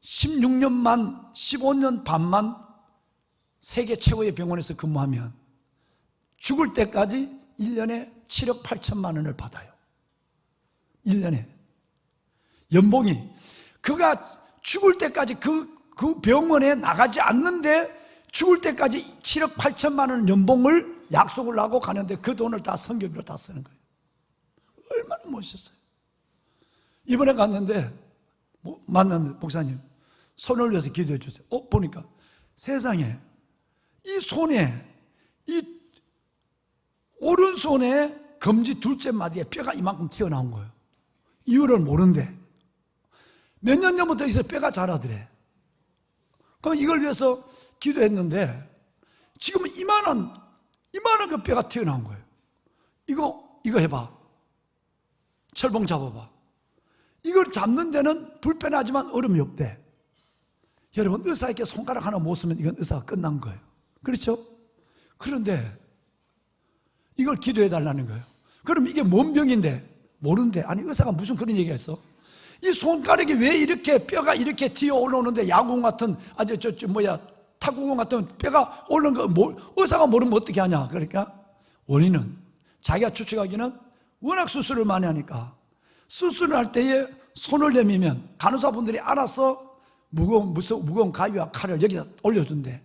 16년만 15년 반만 세계 최고의 병원에서 근무하면 죽을 때까지 1년에 7억 8천만 원을 받아요. 1년에 연봉이 그가 죽을 때까지 그 병원에 나가지 않는데 죽을 때까지 7억 8천만 원 연봉을 약속을 하고 가는데 그 돈을 다 선교비로 다 쓰는 거예요. 얼마나 멋있었어요. 이번에 갔는데 만났는데 목사님 손을 올려서 기도해 주세요. 보니까 세상에 이 손에 이 오른손에 검지 둘째 마디에 뼈가 이만큼 튀어나온 거예요. 이유를 모르는데 몇 년 전부터 있어 뼈가 자라더래. 그럼 이걸 위해서 기도했는데 지금은 이만한 그 뼈가 튀어나온 거예요. 이거 해봐. 철봉 잡아봐. 이걸 잡는 데는 불편하지만 어려움이 없대. 여러분 의사에게 손가락 하나 못 쓰면 이건 의사가 끝난 거예요. 그렇죠? 그런데 이걸 기도해 달라는 거예요. 그럼 이게 뭔 병인데? 모르는데. 아니 의사가 무슨 그런 얘기했어? 이 손가락이 왜 이렇게 뼈가 이렇게 튀어 올라오는데 야구공 같은 탁구공 같은 뼈가 올라오는 거 의사가 모르면 어떻게 하냐? 그러니까 원인은 자기가 추측하기는 워낙 수술을 많이 하니까 수술을 할 때에 손을 내밀면 간호사분들이 알아서 무거운 가위와 칼을 여기다 올려준대.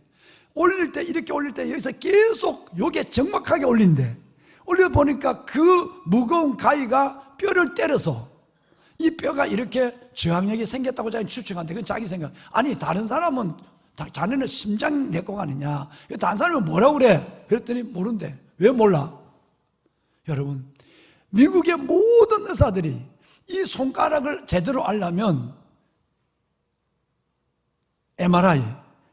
올릴 때 이렇게 올릴 때 여기서 계속 요게 정확하게 올린대. 올려보니까 그 무거운 가위가 뼈를 때려서 이 뼈가 이렇게 저항력이 생겼다고 자기 추측한대. 그건 자기 생각. 아니 다른 사람은 자네는 심장내과가 아니냐? 다른 사람은 뭐라고 그래? 그랬더니 모른대. 왜 몰라? 여러분, 미국의 모든 의사들이 이 손가락을 제대로 알려면 MRI,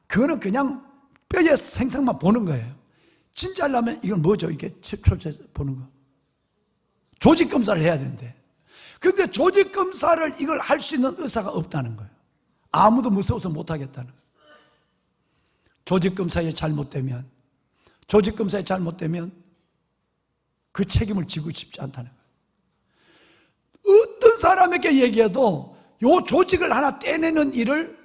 그거는 그냥 뼈의 생성만 보는 거예요. 진짜 하려면 이건 뭐죠? 이게 초체 보는 거. 조직 검사를 해야 되는데. 근데 조직 검사를 이걸 할 수 있는 의사가 없다는 거예요. 아무도 무서워서 못 하겠다는 거예요. 조직 검사에 잘못되면 그 책임을 지고 싶지 않다는 거예요. 어떤 사람에게 얘기해도 요 조직을 하나 떼내는 일을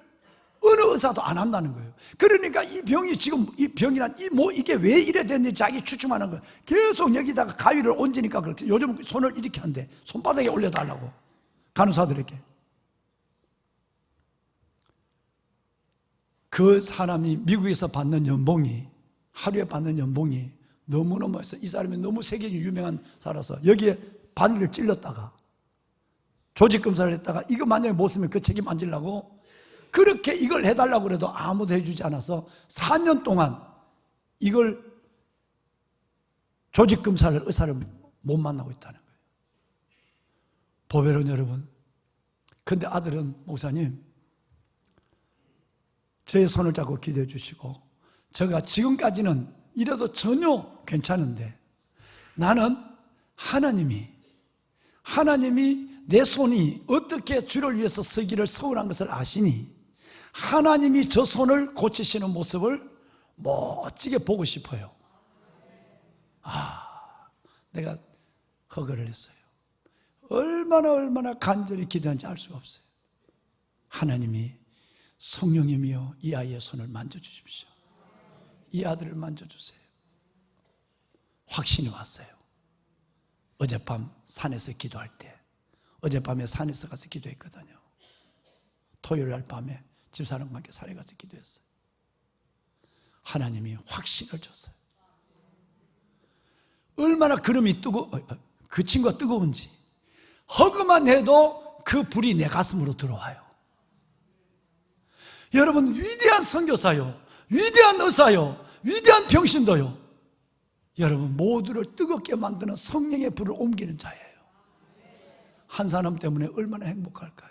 어느 의사도 안 한다는 거예요. 그러니까 이 병이 지금 이 병이란 이게 왜 이래 됐는지 자기 추측하는 거예요. 계속 여기다가 가위를 얹으니까 그렇게 요즘 손을 이렇게 한대. 손바닥에 올려달라고 간호사들에게. 그 사람이 미국에서 받는 연봉이 하루에 받는 연봉이 너무너무 해서 이 사람이 너무 세계적인 유명한 사라서 여기에 바늘을 찔렀다가 조직 검사를 했다가 이거 만약에 못 쓰면 그 책임 안 지려고 그렇게 이걸 해달라고 그래도 아무도 해주지 않아서 4년 동안 이걸 조직 검사를 의사를 못 만나고 있다는 거예요. 보배론 여러분, 근데 아들은 목사님 저의 손을 잡고 기도해 주시고 제가 지금까지는 이래도 전혀 괜찮은데 나는 하나님이 내 손이 어떻게 주를 위해서 쓰기를 서운한 것을 아시니 하나님이 저 손을 고치시는 모습을 멋지게 보고 싶어요. 내가 허거를 했어요. 얼마나 간절히 기도한지 알 수가 없어요. 하나님이 성령님이여 이 아이의 손을 만져주십시오. 이 아들을 만져주세요. 확신이 왔어요. 어젯밤 산에서 기도할 때 어젯밤에 산에서 가서 기도했거든요. 토요일 날 밤에 집사람과 함께 산에 가서 기도했어요. 하나님이 확신을 줬어요. 얼마나 그름이 그 친구가 뜨거운지 허그만 해도 그 불이 내 가슴으로 들어와요. 여러분, 위대한 선교사요, 위대한 의사요, 위대한 병신도요, 여러분 모두를 뜨겁게 만드는 성령의 불을 옮기는 자예요. 한 사람 때문에 얼마나 행복할까요?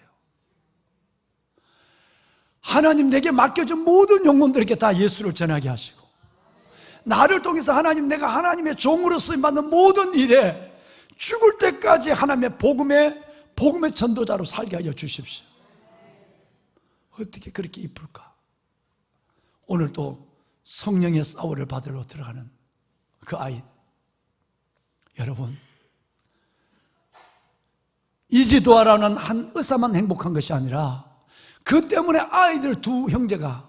하나님 내게 맡겨준 모든 영혼들에게 다 예수를 전하게 하시고 나를 통해서 하나님 내가 하나님의 종으로 쓰임받는 모든 일에 죽을 때까지 하나님의 복음의 전도자로 살게 하여 주십시오. 어떻게 그렇게 이쁠까? 오늘 또 성령의 싸우를 받으러 들어가는 그 아이, 여러분, 이지도아라는 한 의사만 행복한 것이 아니라 그 때문에 아이들 두 형제가,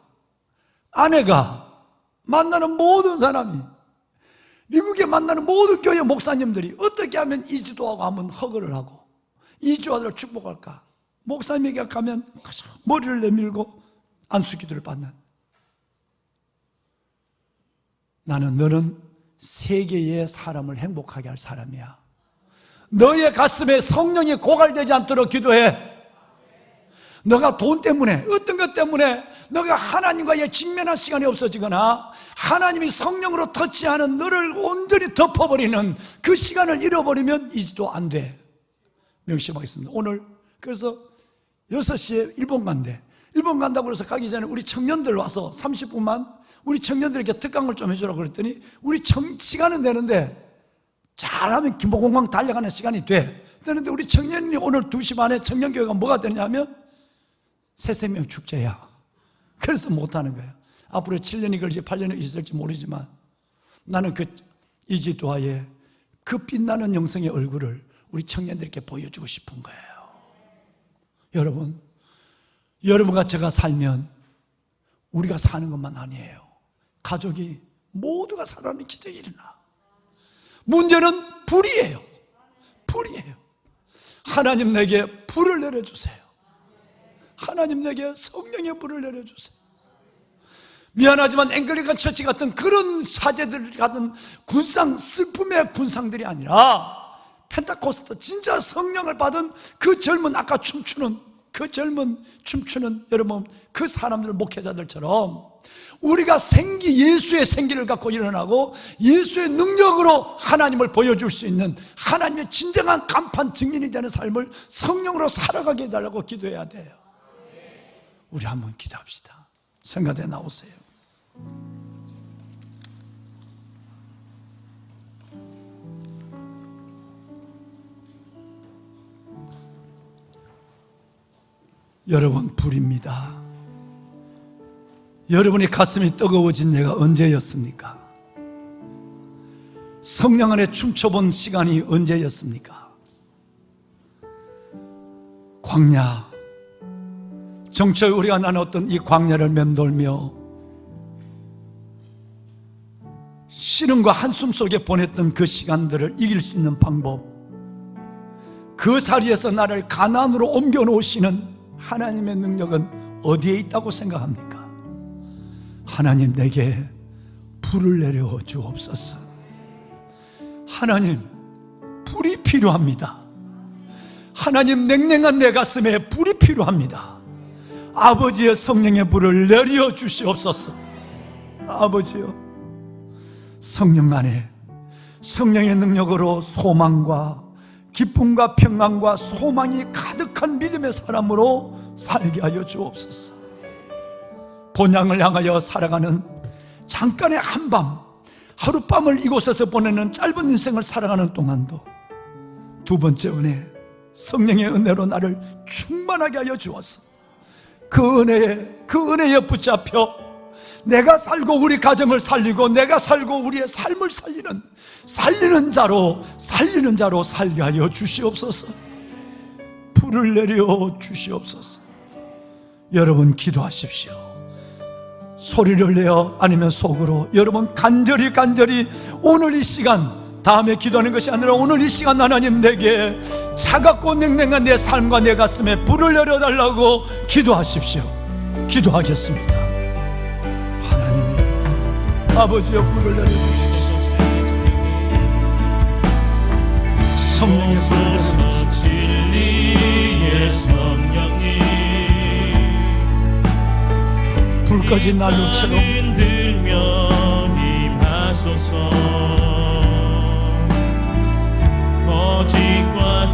아내가, 만나는 모든 사람이, 미국에 만나는 모든 교회 목사님들이 어떻게 하면 이지도하고 한번 허그를 하고 이지도아를 축복할까? 목사님에게 가면 머리를 내밀고 안수기도를 받는, 너는 세계의 사람을 행복하게 할 사람이야. 너의 가슴에 성령이 고갈되지 않도록 기도해. 너가 돈 때문에, 어떤 것 때문에 너가 하나님과의 직면한 시간이 없어지거나 하나님이 성령으로 터치하는 너를 온전히 덮어버리는 그 시간을 잃어버리면 이지도 안 돼. 명심하겠습니다. 오늘 그래서 6시에 일본 간대. 일본 간다고 해서 가기 전에 우리 청년들 와서 30분만 우리 청년들에게 특강을 좀 해주라고 그랬더니 우리 시간은 되는데 잘하면 김포공항 달려가는 시간이 되는데 우리 청년이 오늘 2시 반에 청년교회가 뭐가 되냐면 새생명 축제야. 그래서 못하는 거예요. 앞으로 7년이 걸릴지 8년이 있을지 모르지만 나는 그 이지도아의 그 빛나는 영성의 얼굴을 우리 청년들에게 보여주고 싶은 거예요. 여러분과 제가 살면 우리가 사는 것만 아니에요. 가족이 모두가 살아나는 기적이 일어나. 문제는 불이에요. 하나님 내게 불을 내려주세요. 하나님 내게 성령의 불을 내려주세요. 미안하지만 앵글리칸 처치 같은 그런 사제들 같은 슬픔의 군상들이 아니라 펜타코스트 진짜 성령을 받은 그 젊은 아까 춤추는 그 젊은 춤추는 여러분 그 사람들 목회자들처럼 우리가 예수의 생기를 갖고 일어나고 예수의 능력으로 하나님을 보여줄 수 있는 하나님의 진정한 간판 증인이 되는 삶을 성령으로 살아가게 해달라고 기도해야 돼요. 우리 한번 기도합시다. 성가대 나오세요. 여러분, 불입니다. 여러분의 가슴이 뜨거워진 예가 언제였습니까? 성령 안에 춤춰본 시간이 언제였습니까? 광야, 정초에 우리가 나눴던 이 광야를 맴돌며 시름과 한숨 속에 보냈던 그 시간들을 이길 수 있는 방법, 그 자리에서 나를 가나안으로 옮겨 놓으시는 하나님의 능력은 어디에 있다고 생각합니까? 하나님, 내게 불을 내려 주옵소서. 하나님, 불이 필요합니다. 하나님, 냉랭한 내 가슴에 불이 필요합니다. 아버지의 성령의 불을 내려 주시옵소서. 아버지여, 성령 안에 성령의 능력으로 소망과 기쁨과 평안과 소망이 가득한 믿음의 사람으로 살게 하여 주옵소서. 본향을 향하여 살아가는 잠깐의 한밤, 하룻밤을 이곳에서 보내는 짧은 인생을 살아가는 동안도 두 번째 은혜, 성령의 은혜로 나를 충만하게 하여 주어서 그 은혜에 붙잡혀 내가 살고 우리 가정을 살리고 내가 살고 우리의 삶을 살리는 자로 살게 하여 주시옵소서. 불을 내려 주시옵소서. 여러분, 기도하십시오. 소리를 내어 아니면 속으로 여러분 간절히 오늘 이 시간, 다음에 기도하는 것이 아니라 오늘 이 시간 하나님, 내게 차갑고 냉랭한 내 삶과 내 가슴에 불을 내려달라고 기도하십시오. 기도하겠습니다. 하나님, 아버지여, 불을 내려주시옵소서. 성령의 불을 내려주시옵소서. 진리의 성령님, 불 꺼진 난로처럼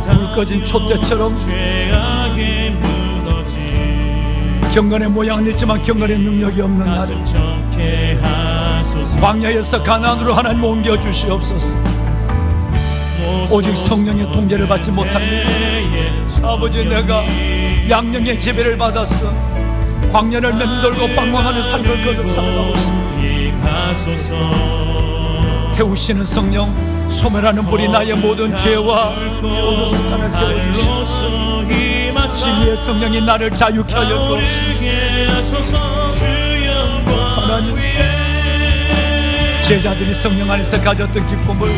불 꺼진 촛대처럼 경건의 모양은 있지만 경건의 능력이 없는 나를 광야에서 가나안으로 하나님 옮겨 주시옵소서. 오직 성령의 통제를 받지 못하면 아버지, 내가 양령의 지배를 받았어 광야를 맴돌고 방황하는 삶을 거듭 살아가고 있습니다. 태우시는 성령, 소멸하는 불이 나의 모든 죄와 모든 습관을 태워주시고 진리의 성령이 나를 자유케 하여 주옵시고 하나님, 제자들이 성령 안에서 가졌던 기쁨을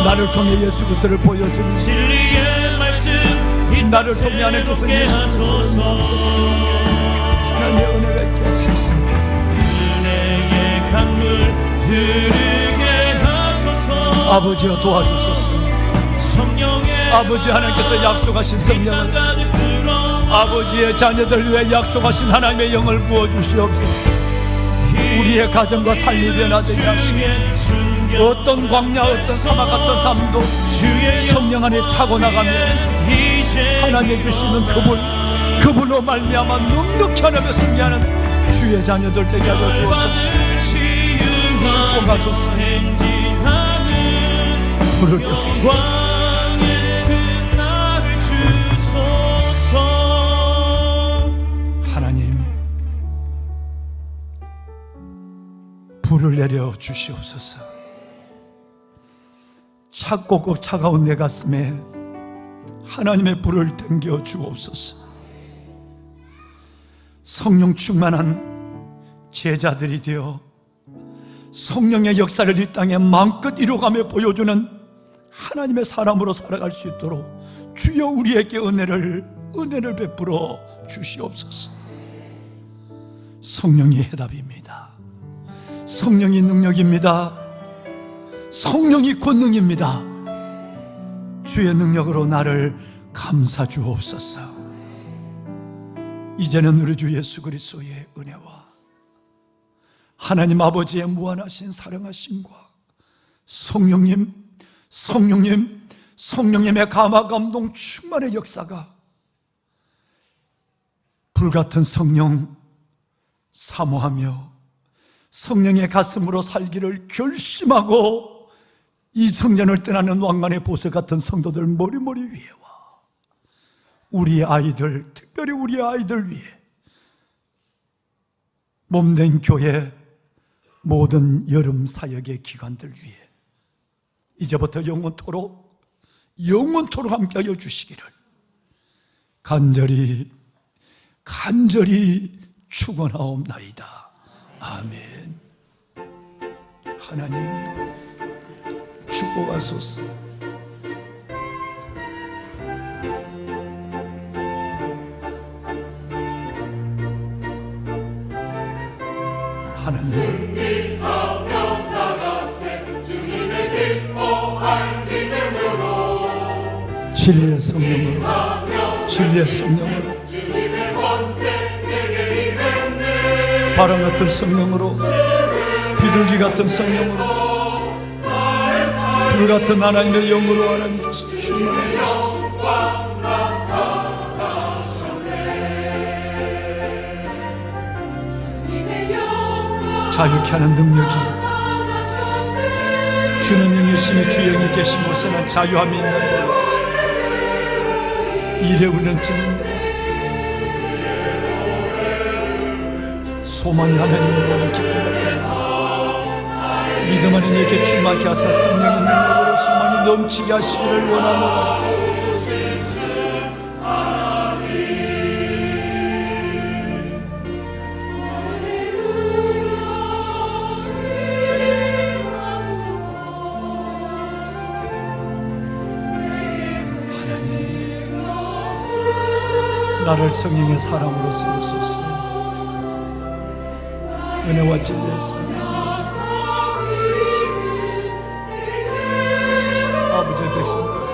나를 통해 예수 그리스도를 보여주는 나를 통해 하는 것은 예수 하나님의 은혜가 있게 하소서. 은혜의 강물 흐르게 하소서. 아버지여, 도와주소서. 아버지, 하나님께서 약속하신 성령을 아버지의 자녀들 위해 약속하신 하나님의 영을 부어주시옵소서. 우리의 가정과 삶이 변화되게 하시고 어떤 광야, 어떤 사막 같은 삶도 성령 안에 차고 나가며 하나님 주시는 그분으로 말미암아 넉넉히 하나님의 승리하는 주의 자녀들 되게 하여 주옵소서. 축복하소서. 불을 주소서. 하나님, 불을 내려 주시옵소서. 차갑고 차가운 내 가슴에 하나님의 불을 땡겨 주옵소서. 성령 충만한 제자들이 되어 성령의 역사를 이 땅에 마음껏 이루어가며 보여주는 하나님의 사람으로 살아갈 수 있도록 주여 우리에게 은혜를 베풀어 주시옵소서. 성령이 해답입니다. 성령이 능력입니다. 성령이 권능입니다. 주의 능력으로 나를 감싸 주옵소서. 이제는 우리 주 예수 그리스도의 은혜와 하나님 아버지의 무한하신 사랑하심과 성령님의 감화 감동 충만의 역사가 불같은 성령 사모하며 성령의 가슴으로 살기를 결심하고 이 성전을 떠나는 왕관의 보석 같은 성도들 머리머리 위에와 우리 아이들, 특별히 우리 아이들 위에 몸된 교회 모든 여름 사역의 기관들 위해 이제부터 영원토록 함께하여 주시기를 간절히 축원하옵나이다. 아멘. 하나님 축복하소서. 하나님 진리의 성령으로 바람 같은 성령으로 비둘기 같은 성령으로 불 같은 하나님의 영으로 하나님께서 충만하게 하소서. 자유케 하는 능력이 주는 영이시니 주 영이 계신 곳에는 자유함이 있는 일에 우리는 지는 소망이 하나님으로 기뻐하옵나이다. 믿음 안에 내게 충만케 하사 성령의 능력으로 소망이 넘치게 하시기를 원하노라. 나를 성령의 사랑으로 세우소서. 은혜와 진리의 사랑 아버지의 백성들